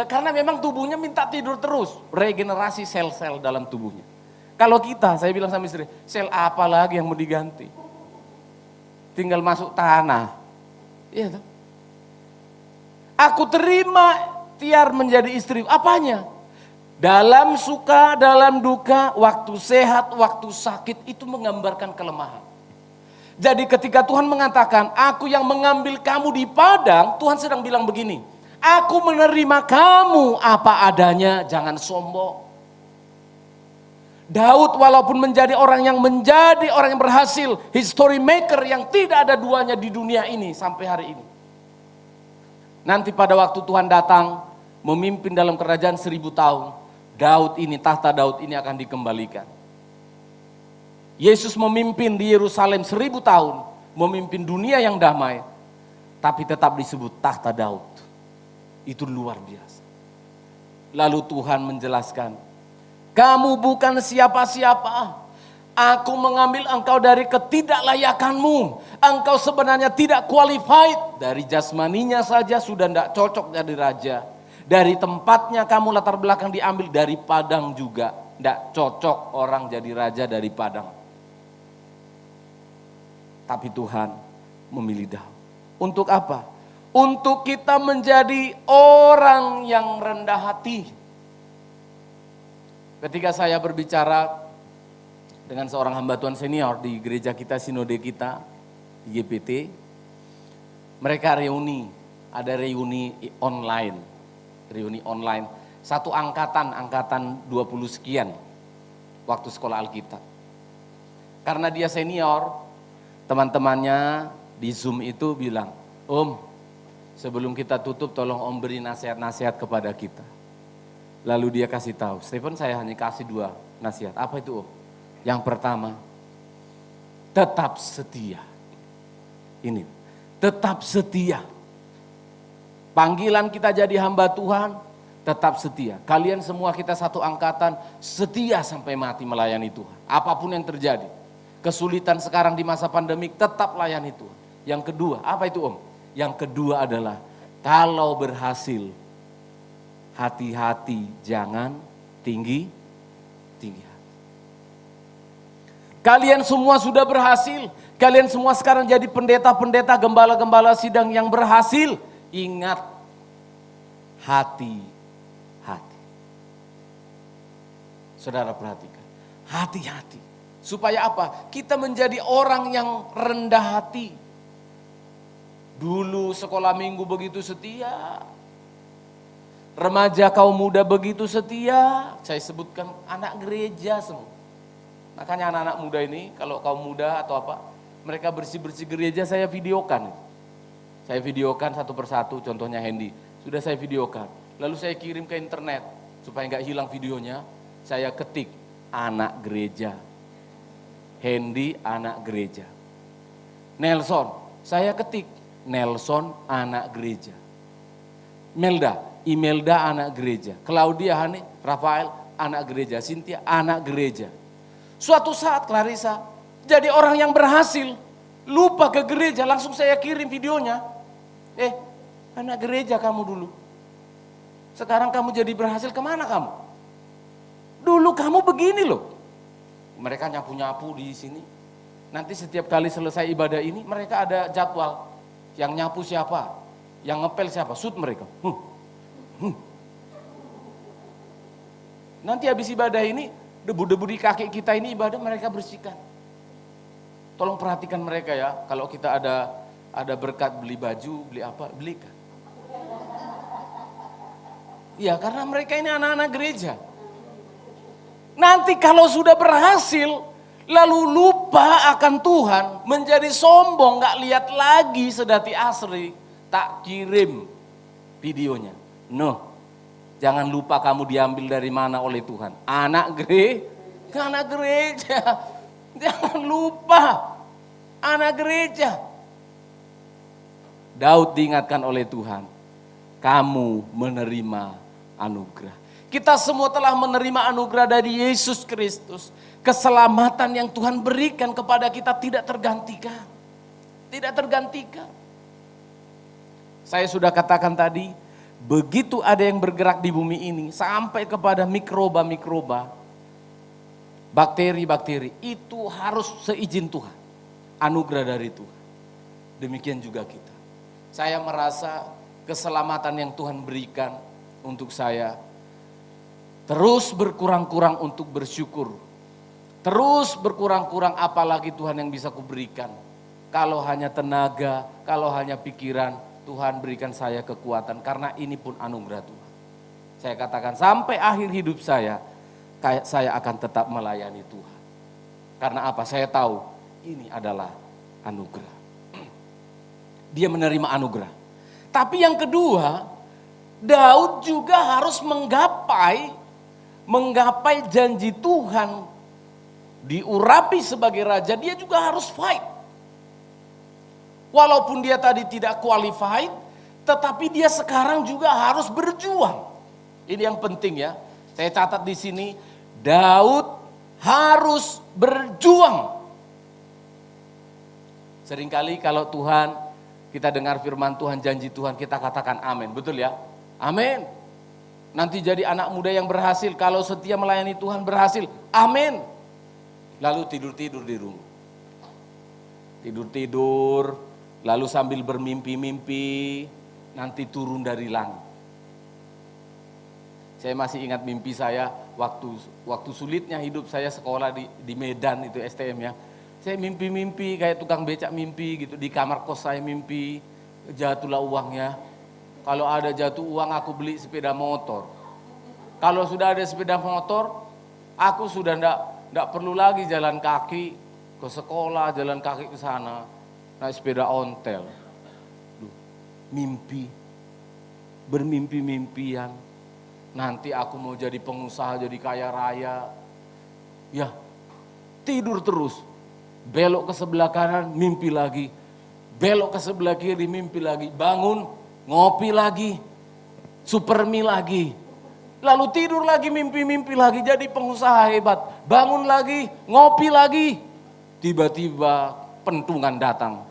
Karena memang tubuhnya minta tidur terus, regenerasi sel-sel dalam tubuhnya. Kalau kita, saya bilang sama istri, sel apa lagi yang mau diganti? Tinggal masuk tanah. Iya toh? Aku terima Tiar menjadi istri. Apanya? Dalam suka, dalam duka, waktu sehat, waktu sakit, itu menggambarkan kelemahan. Jadi ketika Tuhan mengatakan, aku yang mengambil kamu di padang, Tuhan sedang bilang begini, aku menerima kamu apa adanya, jangan sombong. Daud walaupun menjadi orang yang berhasil, history maker yang tidak ada duanya di dunia ini sampai hari ini. Nanti pada waktu Tuhan datang, memimpin dalam kerajaan 1000 tahun, tahta Daud ini akan dikembalikan. Yesus memimpin di Yerusalem 1000 tahun, memimpin dunia yang damai, tapi tetap disebut tahta Daud. Itu luar biasa. Lalu Tuhan menjelaskan, kamu bukan siapa-siapa. Aku mengambil engkau dari ketidaklayakanmu. Engkau sebenarnya tidak qualified. Dari jasmaninya saja sudah tidak cocok jadi raja. Dari tempatnya kamu latar belakang diambil, dari padang juga. Tidak cocok orang jadi raja dari Padang. Tapi Tuhan memilih Daud. Untuk apa? Untuk kita menjadi orang yang rendah hati. Ketika saya berbicara dengan seorang hamba Tuhan senior di gereja kita, sinode kita, di GPT, mereka ada reuni online. Satu angkatan 20 sekian waktu sekolah Alkitab. Karena dia senior, teman-temannya di Zoom itu bilang, Om, sebelum kita tutup tolong Om beri nasihat-nasihat kepada kita. Lalu dia kasih tahu, Stephen saya hanya kasih 2 nasihat. Apa itu Om? Yang pertama, tetap setia. Ini, tetap setia. Panggilan kita jadi hamba Tuhan, tetap setia. Kalian semua kita satu angkatan, setia sampai mati melayani Tuhan. Apapun yang terjadi. Kesulitan sekarang di masa pandemik, tetap layani Tuhan. Yang kedua, apa itu Om? Yang kedua adalah, kalau berhasil, hati-hati jangan tinggi hati. Kalian semua sudah berhasil. Kalian semua sekarang jadi pendeta-pendeta, gembala-gembala sidang yang berhasil. Ingat, hati-hati. Saudara perhatikan, hati-hati. Supaya apa? Kita menjadi orang yang rendah hati. Dulu sekolah minggu begitu setia. Remaja kaum muda begitu setia. Saya sebutkan anak gereja semua. Makanya anak-anak muda ini, kalau kaum muda atau apa, mereka bersih-bersih gereja saya videokan. Saya videokan satu persatu, contohnya Hendy. Sudah saya videokan. Lalu saya kirim ke internet. Supaya nggak hilang videonya, saya ketik anak gereja. Hendy anak gereja. Nelson, saya ketik Nelson anak gereja. Melda, Imelda anak gereja. Claudia, Hani, Rafael anak gereja. Cynthia anak gereja. Suatu saat Clarissa jadi orang yang berhasil. Lupa ke gereja, langsung saya kirim videonya. Anak gereja kamu dulu. Sekarang kamu jadi berhasil, kemana kamu? Dulu kamu begini loh. Mereka nyapu-nyapu di sini. Nanti setiap kali selesai ibadah ini, mereka ada jadwal. Yang nyapu siapa? Yang ngepel siapa? Shoot mereka. Nanti habis ibadah ini, debu-debu di kaki kita ini ibadah mereka bersihkan. Tolong perhatikan mereka ya. Kalau kita ada berkat beli baju, beli apa, belikan. Ya, karena mereka ini anak-anak gereja. Nanti kalau sudah berhasil, lalu lupa akan Tuhan, menjadi sombong, gak lihat lagi sedati asri, tak kirim videonya. Jangan lupa kamu diambil dari mana oleh Tuhan. Anak gereja. Jangan lupa, anak gereja. Daud diingatkan oleh Tuhan, kamu menerima anugerah. Kita semua telah menerima anugerah dari Yesus Kristus. Keselamatan yang Tuhan berikan kepada kita tidak tergantikan. Tidak tergantikan. Saya sudah katakan tadi, begitu ada yang bergerak di bumi ini, sampai kepada mikroba-mikroba, bakteri-bakteri, itu harus seizin Tuhan. Anugerah dari Tuhan. Demikian juga kita. Saya merasa keselamatan yang Tuhan berikan untuk saya, terus berkurang-kurang untuk bersyukur. Terus berkurang-kurang apalagi Tuhan yang bisa kuberikan. Kalau hanya tenaga, kalau hanya pikiran, Tuhan berikan saya kekuatan. Karena ini pun anugerah Tuhan. Saya katakan sampai akhir hidup saya akan tetap melayani Tuhan. Karena apa? Saya tahu ini adalah anugerah. Dia menerima anugerah. Tapi yang kedua, Daud juga harus menggapai janji Tuhan, diurapi sebagai raja, dia juga harus fight. Walaupun dia tadi tidak qualified, tetapi dia sekarang juga harus berjuang. Ini yang penting ya. Saya catat di sini, Daud harus berjuang. Seringkali kalau kita dengar firman Tuhan, janji Tuhan, kita katakan amin. Betul ya? Amin. Nanti jadi anak muda yang berhasil, kalau setia melayani Tuhan berhasil. Amin. Lalu tidur-tidur di rumah. Tidur-tidur, lalu sambil bermimpi-mimpi, nanti turun dari langit. Saya masih ingat mimpi saya waktu sulitnya hidup saya sekolah di Medan itu STM ya. Saya mimpi-mimpi kayak tukang becak mimpi gitu, di kamar kos saya mimpi, jatuhlah uangnya. Kalau ada jatuh uang aku beli sepeda motor. Kalau sudah ada sepeda motor, aku sudah enggak perlu lagi jalan kaki ke sekolah, jalan kaki ke sana, naik sepeda ontel. Mimpi, bermimpi-mimpian. Nanti aku mau jadi pengusaha, jadi kaya raya. Ya, tidur terus. Belok ke sebelah kanan, mimpi lagi. Belok ke sebelah kiri, mimpi lagi. Bangun, ngopi lagi. Super mie lagi. Lalu tidur lagi, mimpi-mimpi lagi. Jadi pengusaha hebat. Bangun lagi, ngopi lagi. Tiba-tiba pentungan datang.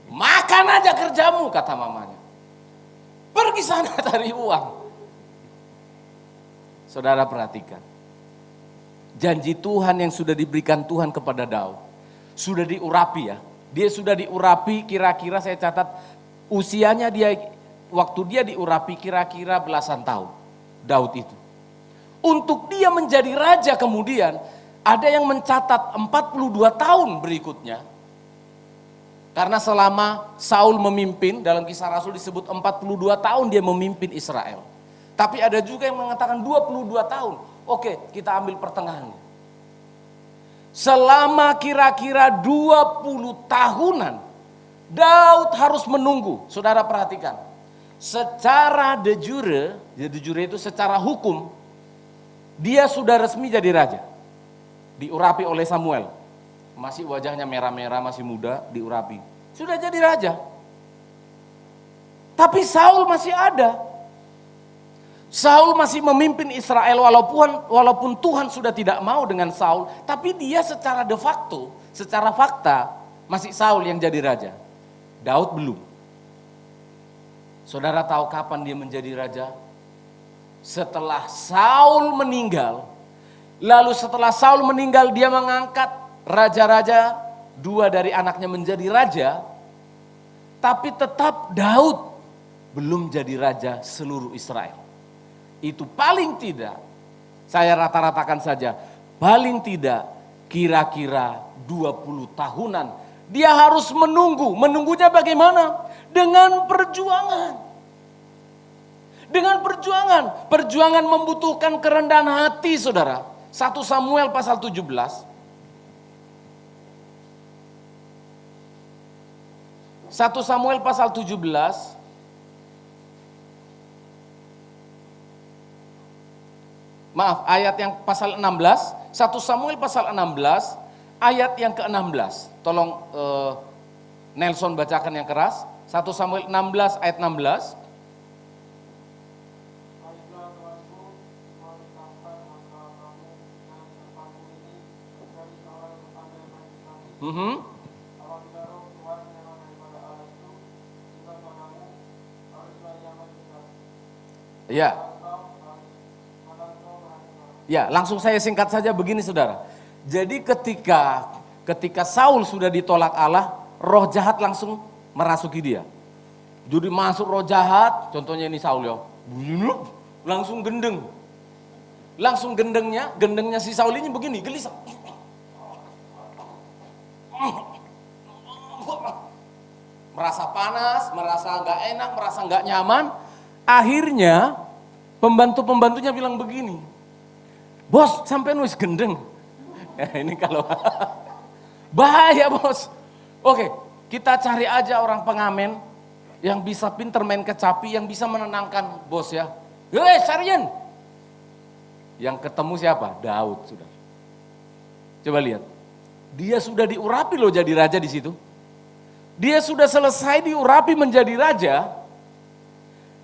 Makan aja kerjamu, kata mamanya. Pergi sana cari uang. Saudara perhatikan. Janji Tuhan yang sudah diberikan Tuhan kepada Daud. Sudah diurapi ya. Dia sudah diurapi kira-kira saya catat usianya waktu dia diurapi kira-kira belasan tahun. Daud itu. Untuk dia menjadi raja kemudian ada yang mencatat 42 tahun berikutnya. Karena selama Saul memimpin, dalam Kisah Rasul disebut 42 tahun dia memimpin Israel. Tapi ada juga yang mengatakan 22 tahun. Oke, kita ambil pertengahannya. Selama kira-kira 20 tahunan, Daud harus menunggu. Saudara perhatikan. Secara de jure itu secara hukum, dia sudah resmi jadi raja. Diurapi oleh Samuel. Masih wajahnya merah-merah, masih muda, diurapi. Sudah jadi raja. Tapi Saul masih ada. Saul masih memimpin Israel walaupun Tuhan sudah tidak mau dengan Saul. Tapi dia secara de facto, secara fakta, masih Saul yang jadi raja. Daud belum. Saudara tahu kapan dia menjadi raja? Setelah Saul meninggal. Lalu setelah Saul meninggal dia mengangkat raja-raja, 2 dari anaknya menjadi raja, tapi tetap Daud belum jadi raja seluruh Israel. Itu paling tidak, saya rata-ratakan saja, paling tidak kira-kira 20 tahunan. Dia harus menunggu, menunggunya bagaimana? Dengan perjuangan. Dengan perjuangan, perjuangan membutuhkan kerendahan hati saudara. 1 Samuel pasal 17. 1 Samuel pasal 17 maaf ayat yang pasal 16 1 Samuel pasal 16 ayat yang ke-16 tolong Nelson bacakan yang keras 1 Samuel 16 ayat 16 Ya. Ya, langsung saya singkat saja begini saudara. Jadi ketika Saul sudah ditolak Allah, roh jahat langsung merasuki dia. Jadi masuk roh jahat, contohnya ini Saul ya. Langsung gendeng. Langsung gendengnya si Saul ini begini, gelisah. Merasa panas, merasa nggak enak, merasa nggak nyaman. Akhirnya pembantu-pembantunya bilang begini, bos sampai nulis gendeng. Ini kalau bahaya bos. Oke, kita cari aja orang pengamen yang bisa pinter main kecapi, yang bisa menenangkan bos ya. Hei Saryen. Yang ketemu siapa? Daud sudah. Coba lihat, dia sudah diurapi loh jadi raja di situ. Dia sudah selesai diurapi menjadi raja.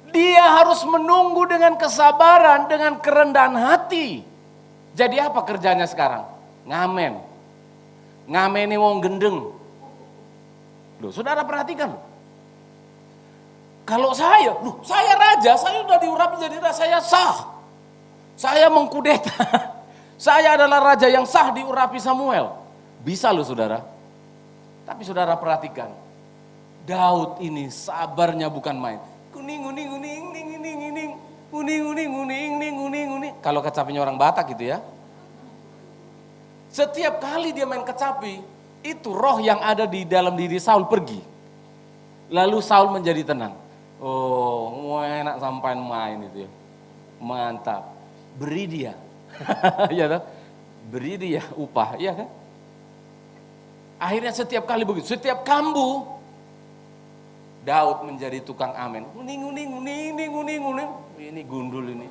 Dia harus menunggu dengan kesabaran, dengan kerendahan hati. Jadi apa kerjanya sekarang? Ngamen. Ngameni wong gendeng. Loh, saudara perhatikan. Kalau saya raja, saya udah diurapi jadi raja, saya sah. Saya mengkudeta. Saya adalah raja yang sah diurapi Samuel. Bisa loh saudara. Tapi saudara perhatikan, Daud ini sabarnya bukan main. Kuning, kuning, kuning, kuning, kuning, kuning, kuning, kuning, kuning, kuning, kuning, kuning. Kalau kecapinya orang Batak gitu ya. Setiap kali dia main kecapi, itu roh yang ada di dalam diri Saul pergi. Lalu Saul menjadi tenang. Oh, enak sampai main itu ya. Mantap. Beri dia. Ya toh? Beri dia upah, iya kan? Akhirnya setiap kali begitu, setiap kambuh Daud menjadi tukang amen. Uning, uning, uning, uning, uning, uning. Ini gundul ini.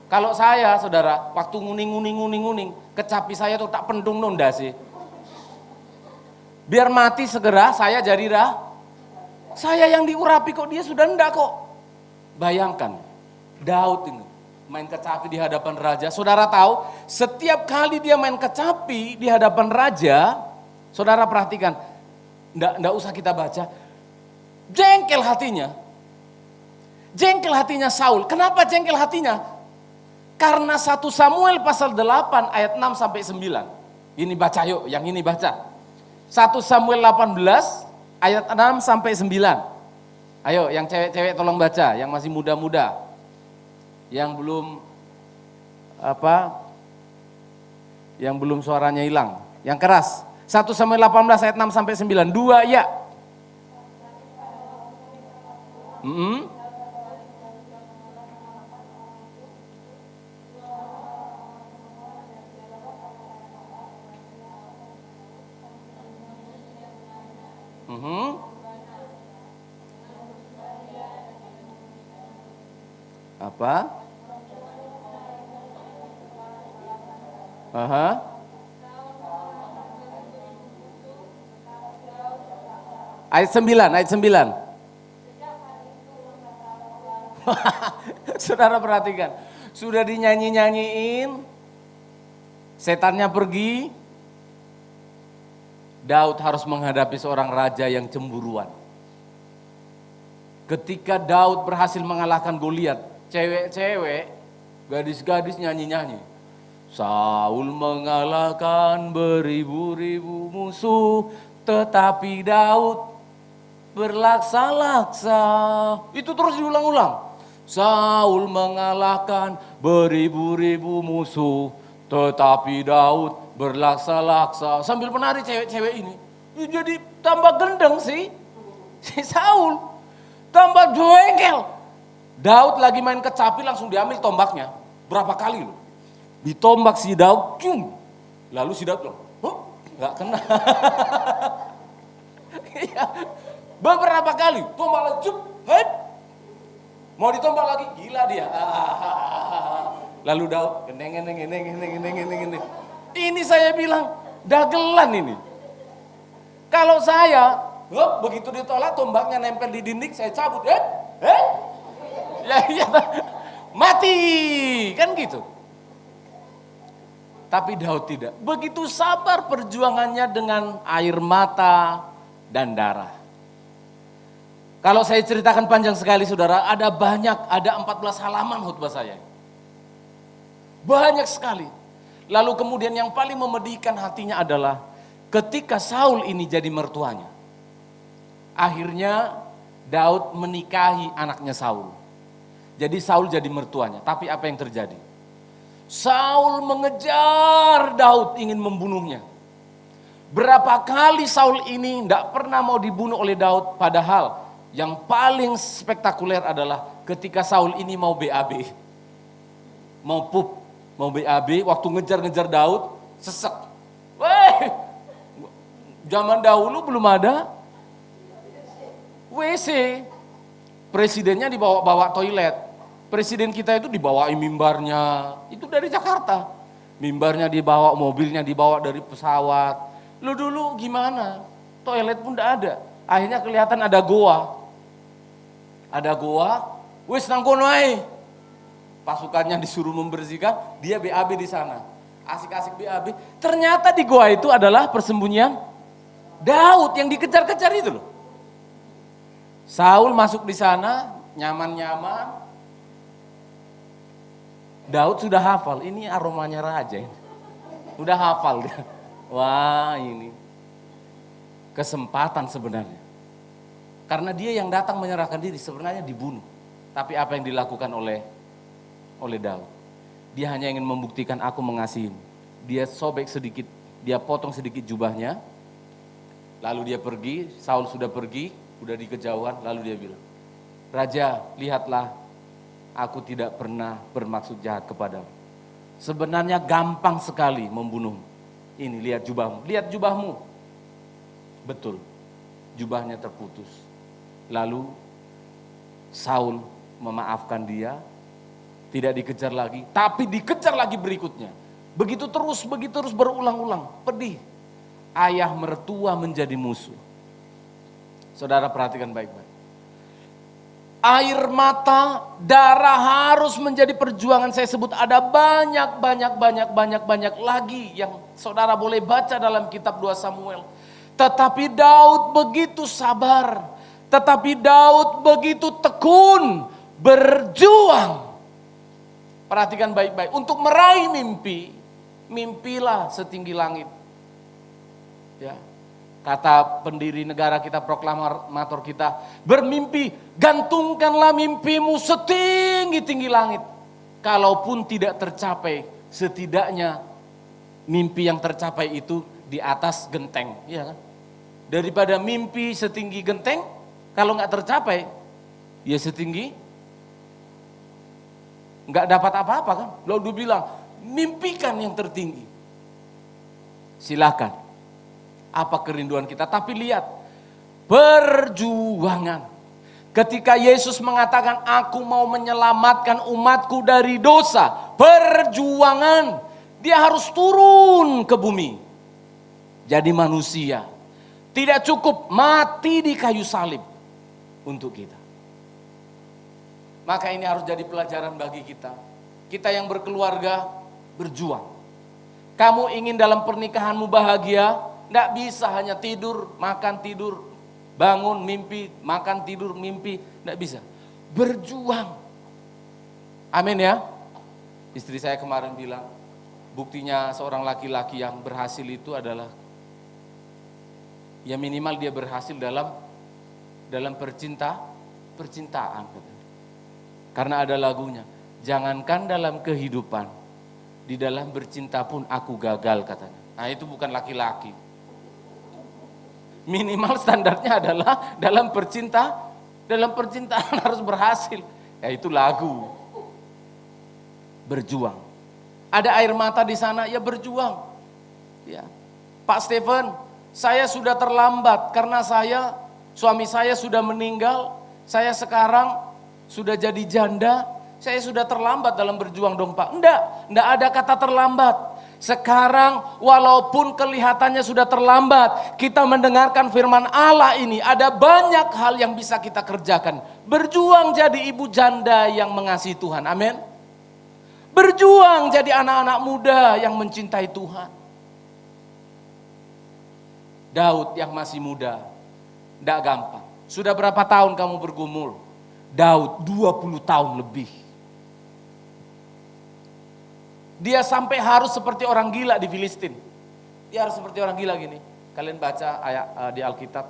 Kalau saya, saudara, waktu nguning, nguning, nguning, nguning, kecapi saya tuh tak pendung nunda sih. Biar mati segera, saya jadi saya yang diurapi kok, dia sudah enggak kok. Bayangkan, Daud ini main kecapi di hadapan raja. Saudara tahu, setiap kali dia main kecapi di hadapan raja, saudara perhatikan, enggak usah kita baca, jengkel hatinya. Jengkel hatinya Saul. Kenapa jengkel hatinya? Karena 1 Samuel pasal 8 ayat 6 sampai 9. Ini baca yuk, yang ini baca. 1 Samuel 18 ayat 6 sampai 9. Ayo, yang cewek-cewek tolong baca, yang masih muda-muda. Yang belum suaranya hilang. Yang keras. 1 Samuel 18 ayat 6 sampai 9. 2 ya. Apa? Ayat 9. Saudara perhatikan, sudah dinyanyi-nyanyiin, setannya pergi, Daud harus menghadapi seorang raja yang cemburuan. Ketika Daud berhasil mengalahkan Goliat, cewek-cewek, gadis-gadis nyanyi-nyanyi. Saul mengalahkan beribu-ribu musuh, tetapi Daud berlaksa-laksa. Itu terus diulang-ulang. Saul mengalahkan beribu-ribu musuh, tetapi Daud berlaksa-laksa. Sambil menari cewek-cewek ini. Jadi tambah gendeng sih. Si Saul. Tambah jengkel. Daud lagi main kecapi langsung diambil tombaknya. Berapa kali loh. Ditombak si Daud. Lalu si Daud loh. Gak kena. Beberapa kali. Tombak lagi. Mau ditombak lagi. Gila dia. Lalu Daud. Geneng. Ini saya bilang, dagelan ini. Kalau saya, begitu ditolak tombaknya nempel di dinding, saya cabut. Mati, kan gitu. Tapi Daud tidak. Begitu sabar perjuangannya dengan air mata dan darah. Kalau saya ceritakan panjang sekali saudara, ada 14 halaman khutbah saya. Banyak sekali. Lalu kemudian yang paling memedihkan hatinya adalah ketika Saul ini jadi mertuanya. Akhirnya Daud menikahi anaknya Saul. Jadi Saul jadi mertuanya. Tapi apa yang terjadi? Saul mengejar Daud ingin membunuhnya. Berapa kali Saul ini tidak pernah mau dibunuh oleh Daud. Padahal yang paling spektakuler adalah ketika Saul ini mau BAB. Mau pup. Mau BAB, waktu ngejar-ngejar Daud, sesek. Zaman dahulu belum ada WC. Presidennya dibawa toilet. Presiden kita itu dibawain mimbarnya, itu dari Jakarta. Mimbarnya dibawa, mobilnya dibawa dari pesawat. Lu dulu gimana? Toilet pun tidak ada. Akhirnya kelihatan ada goa. Ada goa, wis nang kono ae. Pasukannya disuruh membersihkan, dia BAB di sana. Asik-asik BAB. Ternyata di goa itu adalah persembunyian Daud yang dikejar-kejar itu loh. Saul masuk di sana, nyaman-nyaman. Daud sudah hafal, ini aromanya raja. Udah hafal dia. Wah, ini kesempatan sebenarnya. Karena dia yang datang menyerahkan diri sebenarnya dibunuh. Tapi apa yang dilakukan oleh Daud? Dia hanya ingin membuktikan aku mengasihimu. Dia sobek sedikit, dia potong sedikit jubahnya. Lalu dia pergi, Saul sudah pergi, udah di kejauhan, lalu dia bilang, "Raja, lihatlah, aku tidak pernah bermaksud jahat kepadamu. Sebenarnya gampang sekali membunuhmu. Ini lihat jubahmu, lihat jubahmu." Betul, jubahnya terputus. Lalu Saul memaafkan dia, tidak dikejar lagi, tapi dikejar lagi berikutnya. Begitu terus berulang-ulang, pedih. Ayah mertua menjadi musuh. Saudara perhatikan baik-baik. Air mata, darah harus menjadi perjuangan. Saya sebut ada banyak lagi yang saudara boleh baca dalam kitab 2 Samuel. Tetapi Daud begitu sabar. Tetapi Daud begitu tekun, berjuang. Perhatikan baik-baik. Untuk meraih mimpi, mimpilah setinggi langit. Ya. Kata pendiri negara kita, proklamator kita, bermimpi, gantungkanlah mimpimu setinggi-tinggi langit. Kalaupun tidak tercapai, setidaknya mimpi yang tercapai itu di atas genteng, ya kan? Daripada mimpi setinggi genteng, kalau nggak tercapai, ya setinggi, nggak dapat apa-apa kan? Lalu dia bilang, mimpikan yang tertinggi. Silakan. Apa kerinduan kita? Tapi lihat, perjuangan. Ketika Yesus mengatakan, aku mau menyelamatkan umatku dari dosa, perjuangan. Dia harus turun ke bumi, jadi manusia. Tidak cukup mati di kayu salib untuk kita. Maka ini harus jadi pelajaran bagi kita. Kita yang berkeluarga, berjuang. Kamu ingin dalam pernikahanmu bahagia, tidak bisa hanya tidur, makan, tidur, bangun, mimpi, makan, tidur, mimpi. Tidak bisa. Berjuang. Amin ya. Istri saya kemarin bilang, buktinya seorang laki-laki yang berhasil itu adalah, ya minimal dia berhasil dalam percintaan. Karena ada lagunya, jangankan dalam kehidupan, di dalam bercinta pun aku gagal katanya. Nah itu bukan laki-laki. Minimal standarnya adalah dalam percintaan harus berhasil. Ya itu lagu. Berjuang. Ada air mata di sana, ya berjuang. Ya. Pak Stephen, saya sudah terlambat karena suami saya sudah meninggal. Saya sekarang sudah jadi janda. Saya sudah terlambat dalam berjuang dong Pak. Enggak ada kata terlambat. Sekarang walaupun kelihatannya sudah terlambat, kita mendengarkan firman Allah ini, ada banyak hal yang bisa kita kerjakan. Berjuang jadi ibu janda yang mengasihi Tuhan, amin. Berjuang jadi anak-anak muda yang mencintai Tuhan. Daud yang masih muda, tidak gampang. Sudah berapa tahun kamu bergumul? Daud 20 tahun lebih. Dia sampai harus seperti orang gila di Filistin. Dia harus seperti orang gila gini. Kalian baca ayat di Alkitab.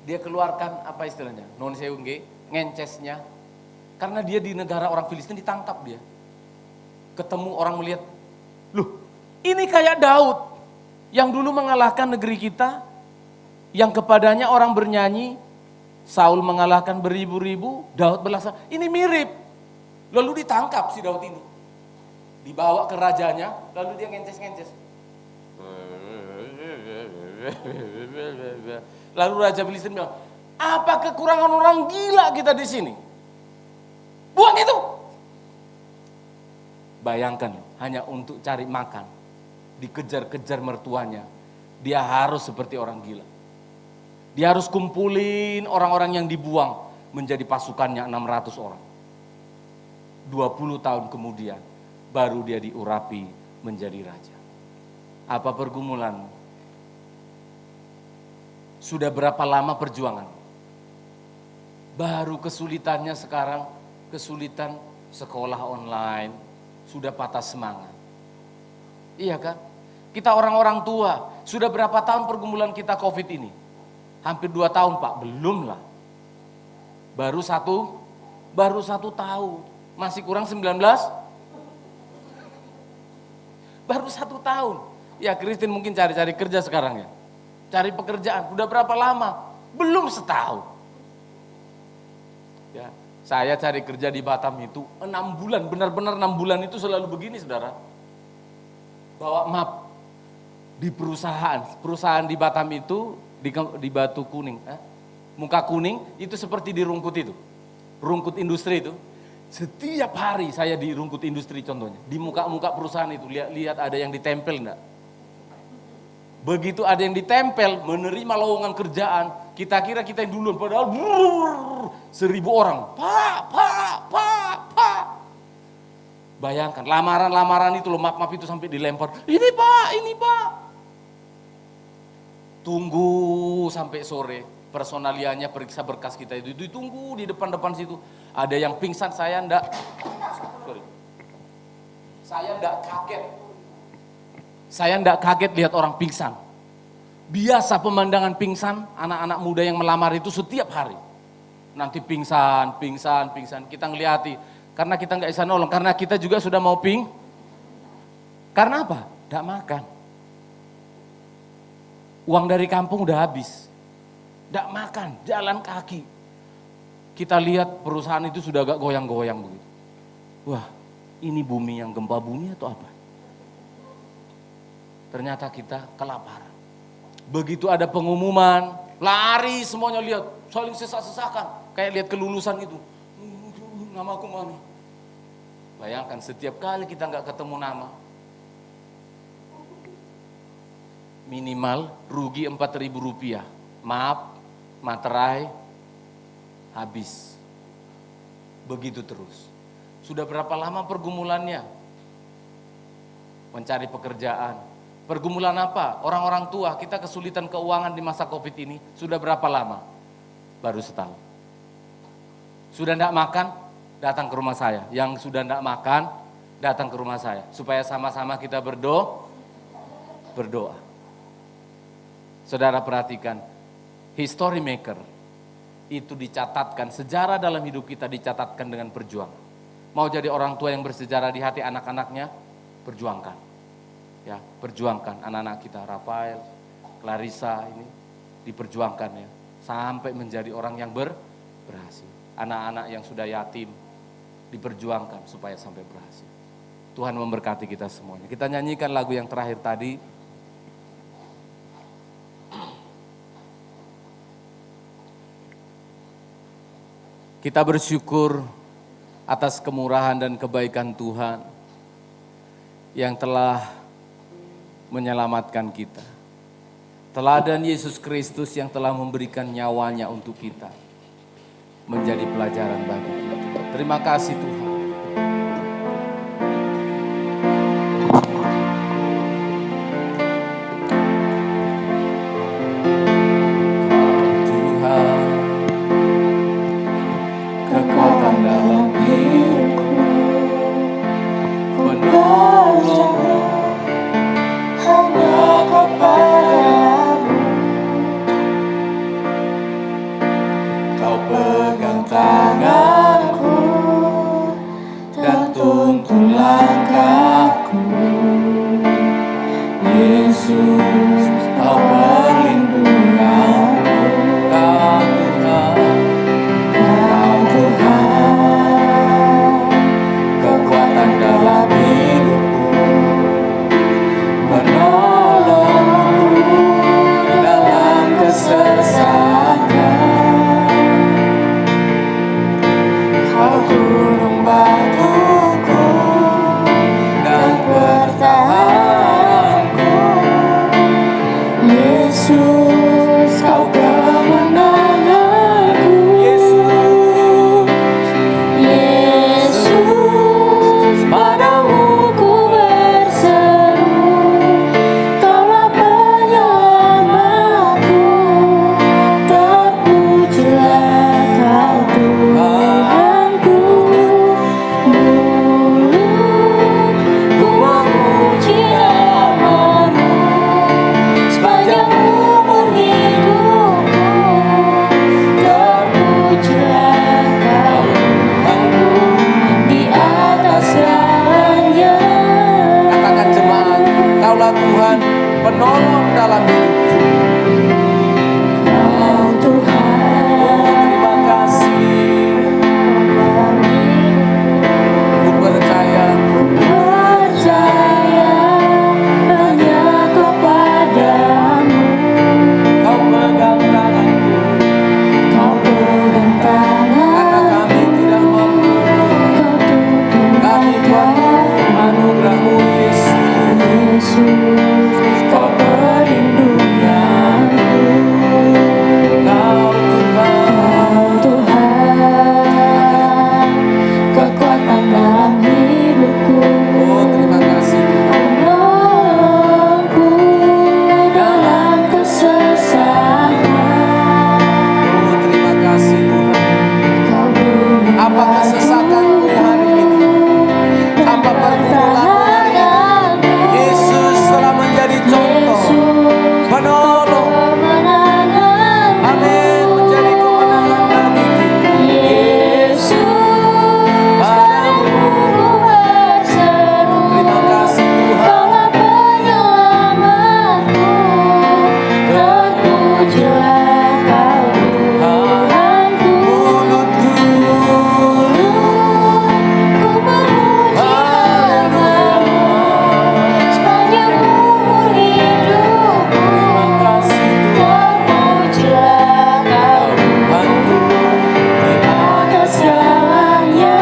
Dia keluarkan apa istilahnya? Non seungge, ngencesnya. Karena dia di negara orang Filistin ditangkap dia. Ketemu orang melihat, loh ini kayak Daud yang dulu mengalahkan negeri kita, yang kepadanya orang bernyanyi, Saul mengalahkan beribu-ribu, Daud belasan. Ini mirip. Lalu ditangkap si Daud ini. Dibawa ke rajanya, lalu dia ngences-ngences. Lalu Raja Filistin bilang, apa kekurangan orang gila kita di sini? Buang itu. Bayangkan, hanya untuk cari makan, dikejar-kejar mertuanya, dia harus seperti orang gila. Dia harus kumpulin orang-orang yang dibuang menjadi pasukannya 600 orang. 20 tahun kemudian, baru dia diurapi menjadi raja. Apa pergumulanmu? Sudah berapa lama perjuangan? Baru kesulitannya sekarang, kesulitan sekolah online, sudah patah semangat. Iya kan? Kita orang-orang tua, sudah berapa tahun pergumulan kita COVID ini? Hampir 2 tahun Pak, belum lah. Baru satu tahun, masih kurang 19? Baru 1 tahun. Ya Christine mungkin cari-cari kerja sekarang ya. Cari pekerjaan, udah berapa lama? Belum setahun. Ya, saya cari kerja di Batam itu 6 bulan, benar-benar 6 bulan itu selalu begini saudara. Bawa map di perusahaan di Batam itu di Batu Kuning, muka kuning itu seperti di Rungkut itu, Rungkut Industri itu. Setiap hari saya di Rungkut Industri contohnya, di muka-muka perusahaan itu lihat ada yang ditempel enggak. Begitu ada yang ditempel, menerima lowongan kerjaan, kita kira kita yang duluan, padahal 1.000 orang. Pak. Bayangkan, lamaran itu loh, map itu sampai dilempar. Ini Pak. Tunggu sampai sore, personalianya periksa berkas kita itu, ditunggu di depan situ. Ada yang pingsan, saya enggak kaget. Saya enggak kaget lihat orang pingsan. Biasa pemandangan pingsan, anak-anak muda yang melamar itu setiap hari. Nanti pingsan. Kita ngelihati, karena kita nggak bisa nolong, karena kita juga sudah mau Karena apa? Nggak makan. Uang dari kampung udah habis. Nggak makan, jalan kaki. Kita lihat perusahaan itu sudah agak goyang-goyang begitu. Wah, ini bumi yang gempa bumi atau apa? Ternyata kita kelaparan. Begitu ada pengumuman, lari semuanya lihat, saling sesak-sesakan. Kayak lihat kelulusan itu. Nama aku mana? Bayangkan setiap kali kita nggak ketemu nama, minimal rugi Rp4.000. Maaf, materai, habis. Begitu terus. Sudah berapa lama pergumulannya? Mencari pekerjaan. Pergumulan apa? Orang-orang tua, kita kesulitan keuangan di masa COVID ini. Sudah berapa lama? Baru setahun. Sudah enggak makan? Datang ke rumah saya. Yang sudah enggak makan, datang ke rumah saya. Supaya sama-sama kita berdoa. Saudara perhatikan, history maker itu dicatatkan, sejarah dalam hidup kita dicatatkan dengan perjuangan. Mau jadi orang tua yang bersejarah di hati anak-anaknya, perjuangkan. Ya, perjuangkan anak-anak kita, Rafael, Clarissa ini diperjuangkan ya, sampai menjadi orang yang berhasil. Anak-anak yang sudah yatim diperjuangkan supaya sampai berhasil. Tuhan memberkati kita semuanya. Kita nyanyikan lagu yang terakhir tadi. Kita bersyukur atas kemurahan dan kebaikan Tuhan yang telah menyelamatkan kita. Teladan Yesus Kristus yang telah memberikan nyawanya untuk kita menjadi pelajaran bagi kita. Terima kasih Tuhan. Tuhan, kekuatan dalam hidupku, penolong kepadamu, Kau pegang tanganku Engkaulah Tuhan penolong dalam hidupku. Kau Tuhan. Oh, terima kasih. Ku percaya hanya kepadamu. Kau pegang tanganku, Kau pegang karena tangan. kami tidak mampu. Kau tuntun Kami perlu anugerah-Mu, Yesus. Yesus, Kau perlindunganku. Kau Tuhan, Tuhan, kekuatan dalam hidupku. oh terima kasih Tuhan. Penolongku dalam kesesatan. Oh terima kasih Tuhan. Kau beri Apa kesesatanku hari ini? Apa pergumulanmu hari ini? Yesus telah menjadi contoh penolong. Amin, menjadi kemenangan bagi kita. Yesus, padamu ku berseru. Terima kasih Tuhan. Kaulah penyelamatku, terpujilah Kau Tuhanku. Mulutku, Ku memuji namamu sepanjang umur hidupku. terima kasih Terpujilah Kau Tuhanku di atas segalanya.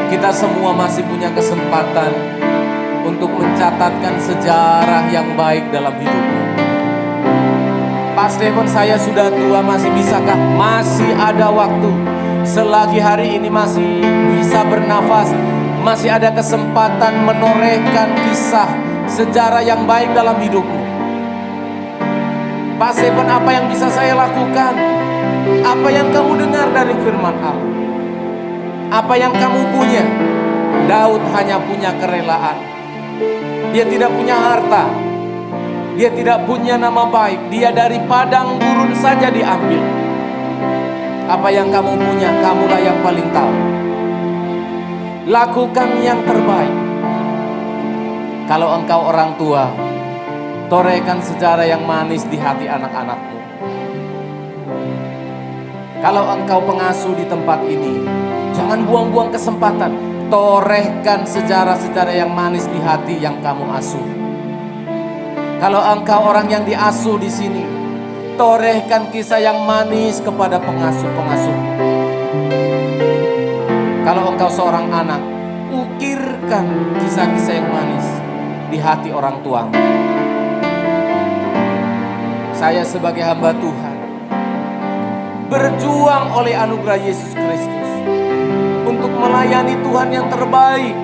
Kita semua masih punya kesempatan untuk mencatatkan sejarah yang baik dalam hidupmu. Pak Stephen, saya sudah tua, masih bisakah? Masih ada waktu. Selagi hari ini masih bisa bernafas, masih ada kesempatan menorehkan kisah sejarah yang baik dalam hidupmu. Pak Stephen, apa yang bisa saya lakukan? Apa yang kamu dengar dari firman Allah? Apa yang kamu punya? Daud hanya punya kerelaan. Dia tidak punya harta. Dia tidak punya nama baik. Dia dari padang gurun saja diambil. Apa yang kamu punya, kamulah yang paling tahu. Lakukan yang terbaik. Kalau engkau orang tua, torehkan sejarah yang manis di hati anak-anakmu. Kalau engkau pengasuh di tempat ini, jangan buang-buang kesempatan. Torehkan sejarah-sejarah yang manis di hati yang kamu asuh. Kalau engkau orang yang diasuh di sini, torehkan kisah yang manis kepada pengasuh-pengasuh. Kalau engkau seorang anak, ukirkan kisah-kisah yang manis di hati orang tua. Saya sebagai hamba Tuhan, berjuang oleh anugerah Yesus Kristus untuk melayani Tuhan yang terbaik.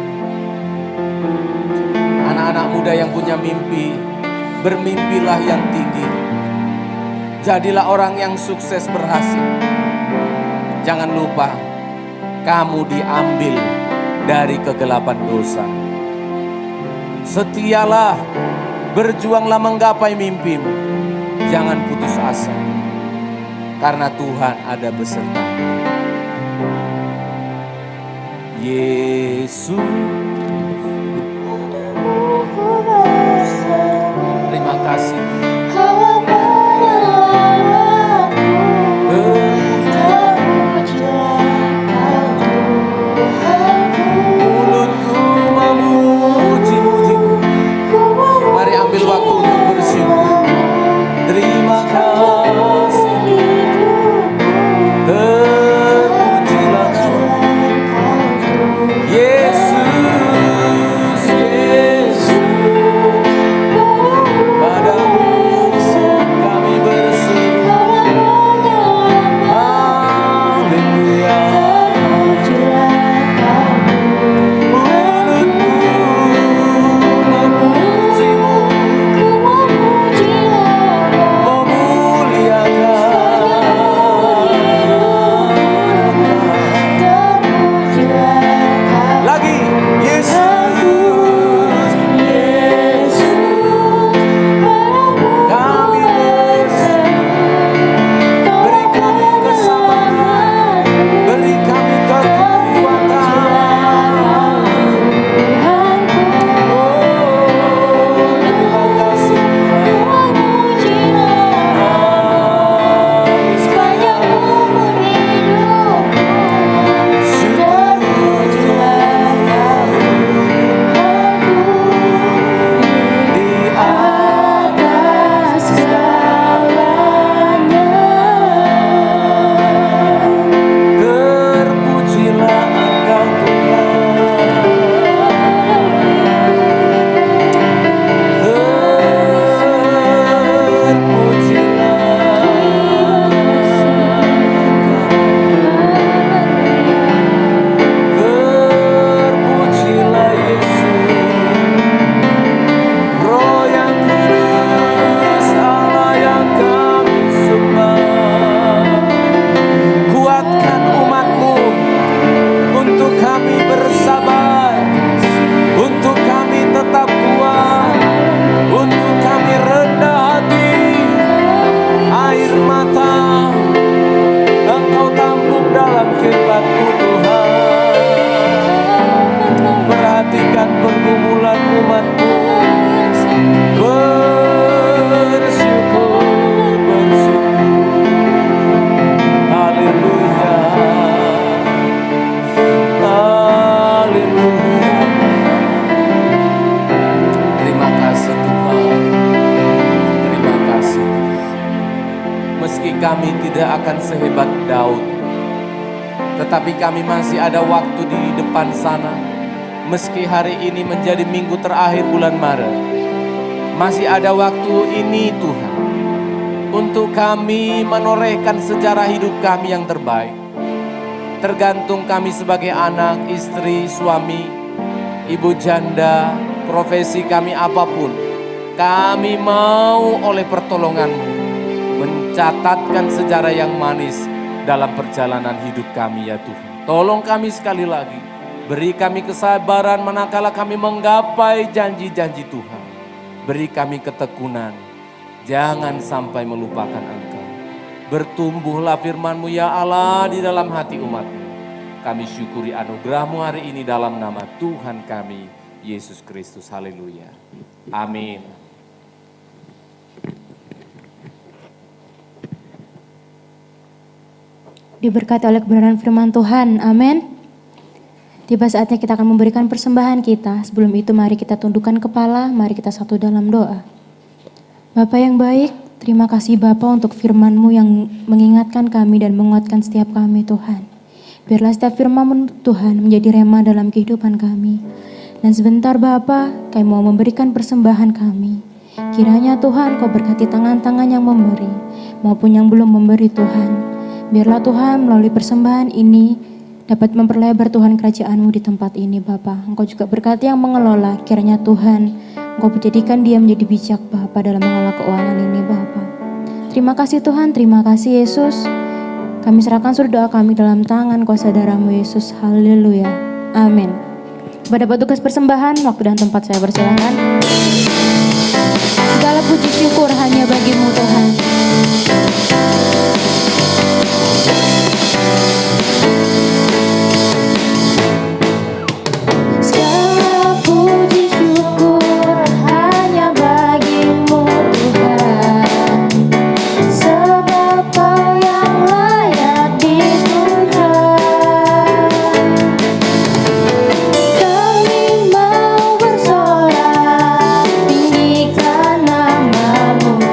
Anak-anak muda yang punya mimpi, bermimpilah yang tinggi. Jadilah orang yang sukses berhasil. Jangan lupa, kamu diambil dari kegelapan dosa. Setialah, berjuanglah menggapai mimpimu. Jangan putus asa, karena Tuhan ada beserta. Yesus, terima kasih. Kau penyelamatku, terpujilah Kau Tuhanku. Mulutku memuji-muji-Mu. Mari ambil waktu untuk bersyukur. Terima kasih. Terpujilah nama Yesus, Yesus. Padamu tidak akan sehebat Daud. Tetapi kami masih ada waktu di depan sana. Meski hari ini menjadi minggu terakhir bulan Maret, masih ada waktu ini Tuhan, untuk kami menorehkan sejarah hidup kami yang terbaik. Tergantung kami sebagai anak, istri, suami, ibu janda, profesi kami apapun, kami mau oleh pertolongan-Mu mencatatkan sejarah yang manis dalam perjalanan hidup kami ya Tuhan. Tolong kami sekali lagi, beri kami kesabaran manakala kami menggapai janji-janji Tuhan. Beri kami ketekunan, jangan sampai melupakan Engkau. Bertumbuhlah firman-Mu ya Allah di dalam hati umat-Mu. Kami syukuri anugerah-Mu hari ini dalam nama Tuhan kami, Yesus Kristus. Haleluya. Amin. Diberkati oleh kebenaran firman Tuhan, amin. Tiba saatnya kita akan memberikan persembahan kita. Sebelum itu mari kita tundukkan kepala, mari kita satu dalam doa. Bapa yang baik, terima kasih Bapa untuk firman-Mu yang mengingatkan kami dan menguatkan setiap kami Tuhan. Biarlah setiap firman-Mu Tuhan menjadi rema dalam kehidupan kami. Dan sebentar Bapa, kami mau memberikan persembahan kami. Kiranya Tuhan Kau berkati tangan-tangan yang memberi maupun yang belum memberi Tuhan. Biarlah Tuhan melalui persembahan ini dapat memperlebar Tuhan kerajaan-Mu di tempat ini Bapa. Engkau juga berkati yang mengelola, kiranya Tuhan Engkau jadikan dia menjadi bijak Bapa dalam mengelola keuangan ini Bapa. Terima kasih Tuhan, terima kasih Yesus. Kami serahkan seluruh doa kami dalam tangan kuasa darah-Mu Yesus. Haleluya. Amin. Kepada petugas persembahan, waktu dan tempat saya persilakan. Segala puji syukur hanya bagi-Mu Tuhan. Segala puji syukur hanya bagi-Mu Tuhan, sebab Kau yang layak dipuja. Kami mau bersorak, tinggikan nama-Mu.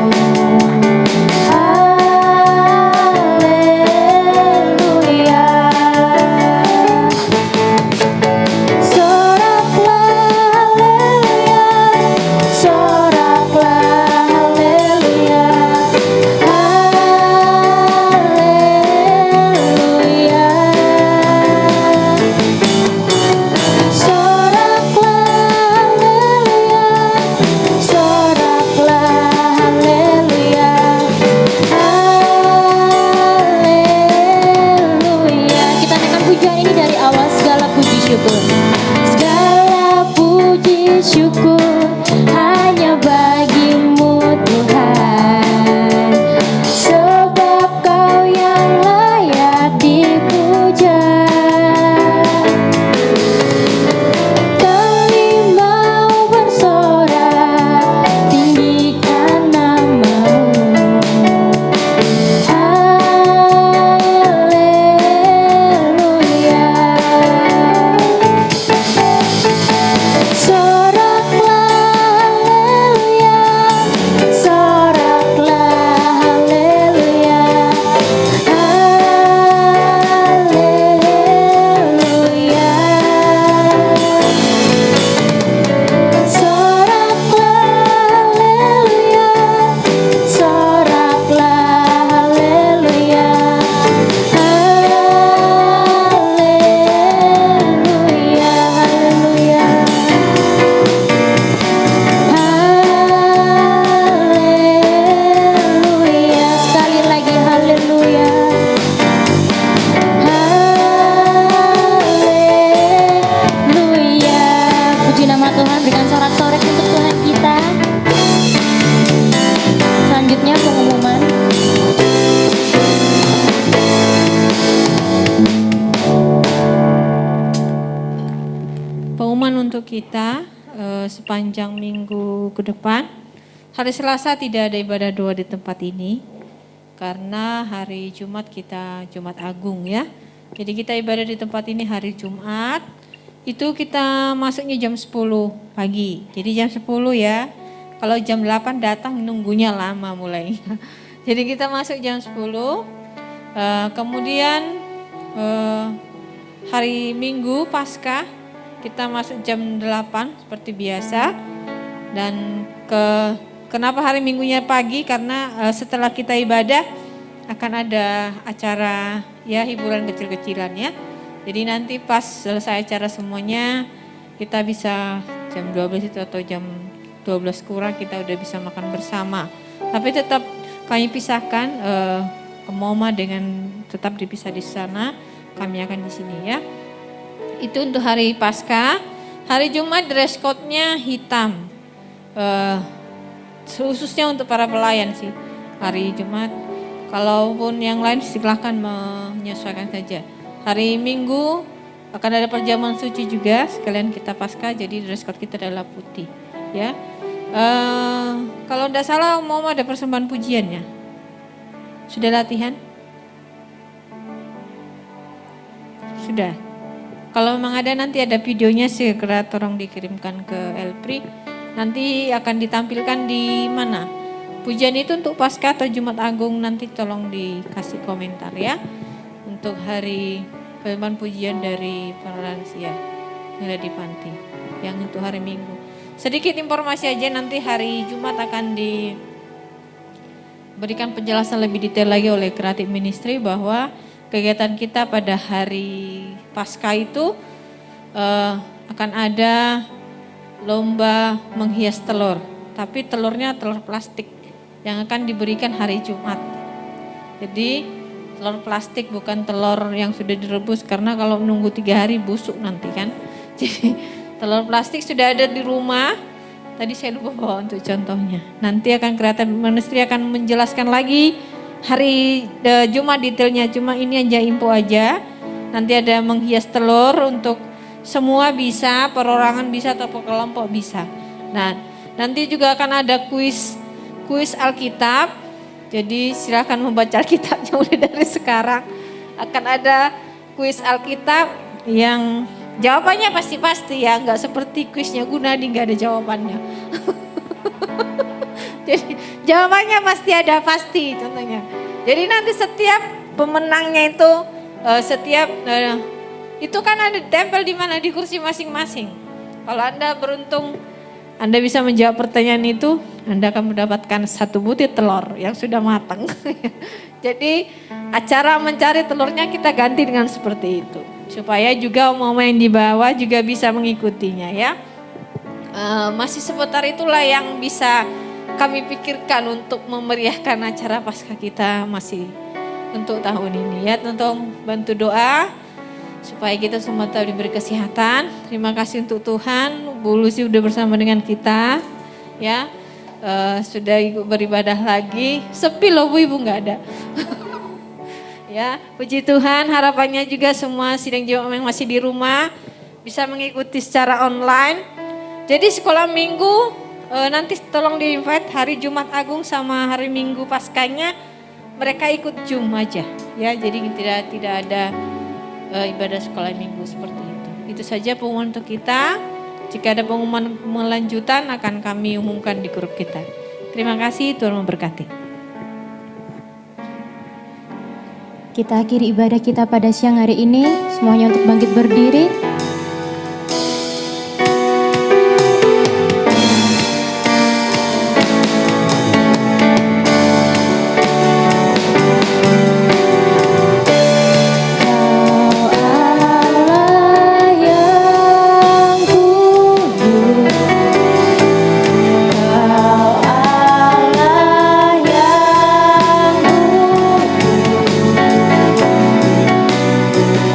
kita sepanjang minggu ke depan. Hari Selasa tidak ada ibadah doa di tempat ini karena hari Jumat kita Jumat Agung ya. Jadi kita ibadah di tempat ini hari Jumat. Itu kita masuknya jam 10 pagi. Jadi jam 10 ya. Kalau jam 8 datang nunggunya lama mulai. Jadi kita masuk jam 10. Kemudian hari Minggu Paskah kita masuk jam 8 seperti biasa. Dan kenapa hari Minggunya pagi? Karena setelah kita ibadah akan ada acara ya hiburan kecil-kecilan ya. Jadi nanti pas selesai acara semuanya kita bisa jam 12 itu atau jam 12 kurang kita udah bisa makan bersama. Tapi tetap kami pisahkan Moma dengan tetap dipisah di sana, kami akan di sini ya. Itu untuk hari Paskah. Hari Jumat dress code-nya hitam. Khususnya untuk para pelayan sih. Hari Jumat, kalaupun yang lain silahkan menyesuaikan saja. Hari Minggu akan ada perjamuan suci juga, sekalian kita Paskah, jadi dress code kita adalah putih ya. Kalau tidak salah mau ada persembahan pujiannya. Sudah latihan? Sudah. Kalau memang ada nanti ada videonya segera tolong dikirimkan ke Elpri. Nanti akan ditampilkan di mana? Pujian itu untuk Paskah atau Jumat Agung nanti tolong dikasih komentar ya. Untuk hari persembahan pujian dari para lansia yang ada di panti. Yang untuk hari Minggu. Sedikit informasi aja, nanti hari Jumat akan diberikan penjelasan lebih detail lagi oleh Creative Ministry bahwa kegiatan kita pada hari Paskah itu akan ada lomba menghias telur, tapi telurnya telur plastik yang akan diberikan hari Jumat. Jadi telur plastik bukan telur yang sudah direbus, karena kalau menunggu 3 hari busuk nanti kan. Jadi telur plastik sudah ada di rumah. Tadi saya lupa bawa untuk contohnya. Nanti akan Creative Ministry akan menjelaskan lagi hari Jumat detailnya. Cuma ini aja info aja. Nanti ada menghias telur untuk semua bisa, perorangan bisa atau kelompok bisa. Nah, nanti juga akan ada kuis Alkitab. Jadi silakan membaca Alkitabnya mulai dari sekarang. Akan ada kuis Alkitab yang jawabannya pasti-pasti ya, nggak seperti kuisnya Gunadi nggak ada jawabannya. Jadi jawabannya pasti ada, pasti contohnya. Jadi nanti setiap pemenangnya itu itu kan ada tempel di mana, di kursi masing-masing. Kalau Anda beruntung Anda bisa menjawab pertanyaan itu, Anda akan mendapatkan 1 butir telur yang sudah matang. Jadi acara mencari telurnya kita ganti dengan seperti itu. Supaya juga mama yang di bawah juga bisa mengikutinya ya. Masih seputar itulah yang bisa kami pikirkan untuk memeriahkan acara Paskah kita masih untuk tahun ini ya. Tentu bantu doa supaya kita semua tahu diberi kesehatan. Terima kasih untuk Tuhan, Bu Lucy udah bersama dengan kita ya. Sudah ikut beribadah lagi. Sepi loh Bu, Ibu nggak ada. Ya, puji Tuhan, harapannya juga semua sidang jemaat yang masih di rumah bisa mengikuti secara online. Jadi sekolah minggu nanti tolong di-invite hari Jumat Agung sama hari Minggu Paskahnya mereka ikut Zoom aja ya. Jadi tidak ada ibadah sekolah minggu seperti itu. Itu saja pengumuman untuk kita. Jika ada pengumuman melanjutan akan kami umumkan di grup kita. Terima kasih, Tuhan memberkati. Kita akhiri ibadah kita pada siang hari ini, semuanya untuk bangkit berdiri.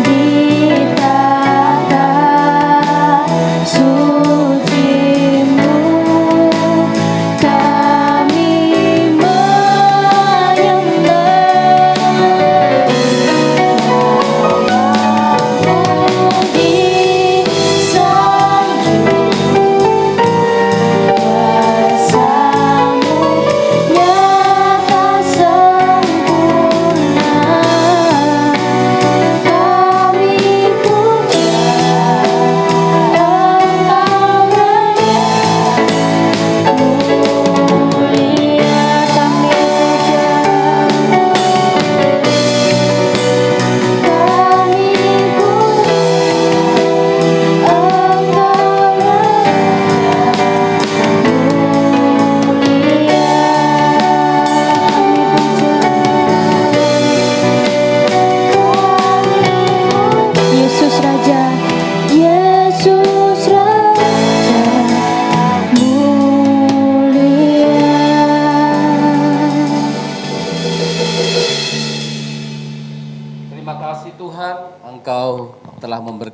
Di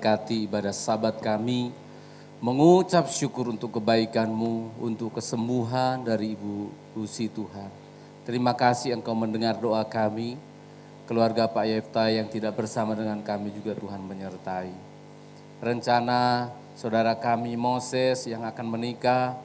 memberkati ibadah Sabat kami, mengucap syukur untuk kebaikan-Mu, untuk kesembuhan dari Ibu Lucy Tuhan. Terima kasih Engkau mendengar doa kami, keluarga Pak Yefta yang tidak bersama dengan kami juga Tuhan menyertai. Rencana saudara kami Moses yang akan menikah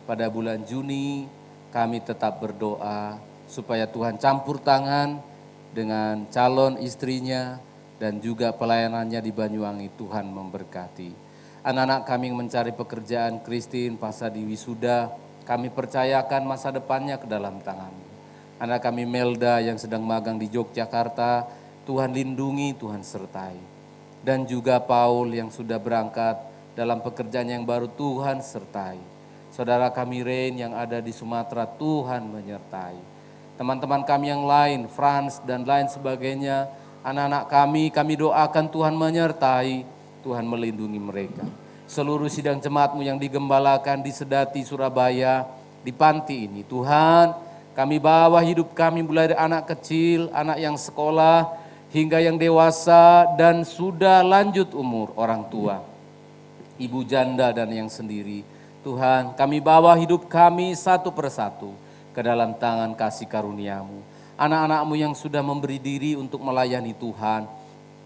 pada bulan Juni, kami tetap berdoa supaya Tuhan campur tangan dengan calon istrinya dan juga pelayanannya di Banyuwangi. Tuhan memberkati. Anak-anak kami yang mencari pekerjaan, Christine, Pasadi Wisuda, kami percayakan masa depannya ke dalam tangan-Mu. Anak kami Melda yang sedang magang di Yogyakarta, Tuhan lindungi, Tuhan sertai. Dan juga Paul yang sudah berangkat dalam pekerjaan yang baru, Tuhan sertai. Saudara kami Rain yang ada di Sumatera, Tuhan menyertai. Teman-teman kami yang lain, Frans dan lain sebagainya, anak-anak kami doakan Tuhan menyertai, Tuhan melindungi mereka. Seluruh sidang jemaat-Mu yang digembalakan di Sedati, Surabaya, di panti ini, Tuhan kami bawa hidup kami mulai dari anak kecil, anak yang sekolah, hingga yang dewasa dan sudah lanjut umur, orang tua, ibu janda dan yang sendiri. Tuhan kami bawa hidup kami satu persatu ke dalam tangan kasih karunia-Mu. Anak-anak-Mu yang sudah memberi diri untuk melayani Tuhan,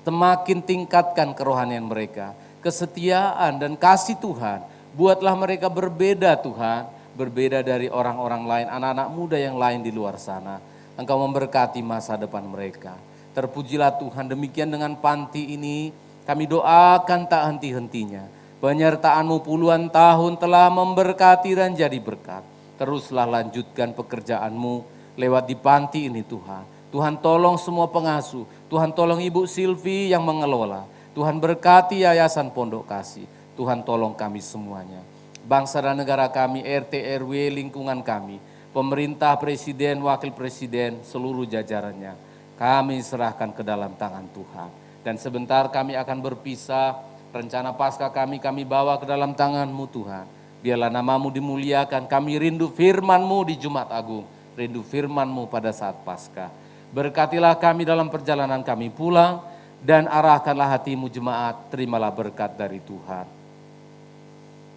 semakin tingkatkan kerohanian mereka, kesetiaan dan kasih Tuhan. Buatlah mereka berbeda Tuhan, berbeda dari orang-orang lain, anak-anak muda yang lain di luar sana. Engkau memberkati masa depan mereka. Terpujilah Tuhan, demikian dengan panti ini, kami doakan tak henti-hentinya. Penyertaan-Mu puluhan tahun telah memberkati dan jadi berkat. Teruslah lanjutkan pekerjaan-Mu lewat di panti ini Tuhan. Tuhan tolong semua pengasuh, Tuhan tolong Ibu Silvi yang mengelola. Tuhan berkati Yayasan Pondok Kasih, Tuhan tolong kami semuanya. Bangsa dan negara kami, RT, RW, lingkungan kami, pemerintah, presiden, wakil presiden, seluruh jajarannya, kami serahkan ke dalam tangan Tuhan. Dan sebentar kami akan berpisah, rencana Paskah kami bawa ke dalam tangan-Mu Tuhan. Biarlah nama-Mu dimuliakan, kami rindu firman-Mu di Jumat Agung, rindu firman-Mu pada saat Paskah. Berkatilah kami dalam perjalanan kami pulang, dan arahkanlah hatimu jemaat, terimalah berkat dari Tuhan.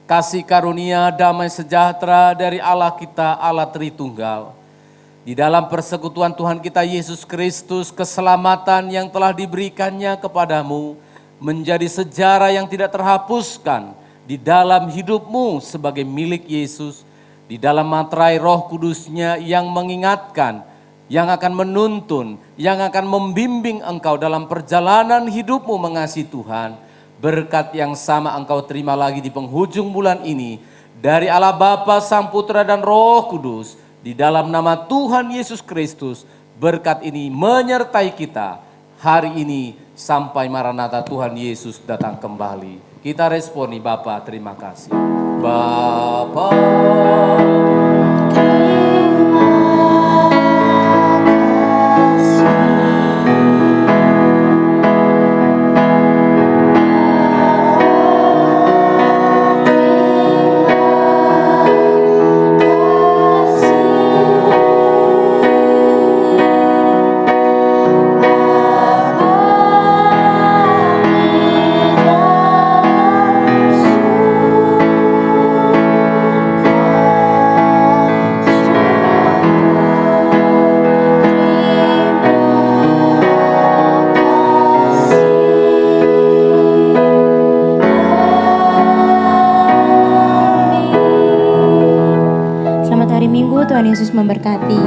Kasih karunia damai sejahtera dari Allah kita, Allah Tritunggal. Di dalam persekutuan Tuhan kita Yesus Kristus, keselamatan yang telah diberikannya kepadamu, menjadi sejarah yang tidak terhapuskan di dalam hidupmu sebagai milik Yesus, di dalam materai Roh Kudus-Nya yang mengingatkan, yang akan menuntun, yang akan membimbing engkau dalam perjalanan hidupmu mengasihi Tuhan. Berkat yang sama engkau terima lagi di penghujung bulan ini dari Allah Bapa, Sang Putra dan Roh Kudus. Di dalam nama Tuhan Yesus Kristus, berkat ini menyertai kita hari ini sampai Maranatha Tuhan Yesus datang kembali. Kita responi, Bapa, terima kasih. Bapa, Tuhan Yesus memberkati.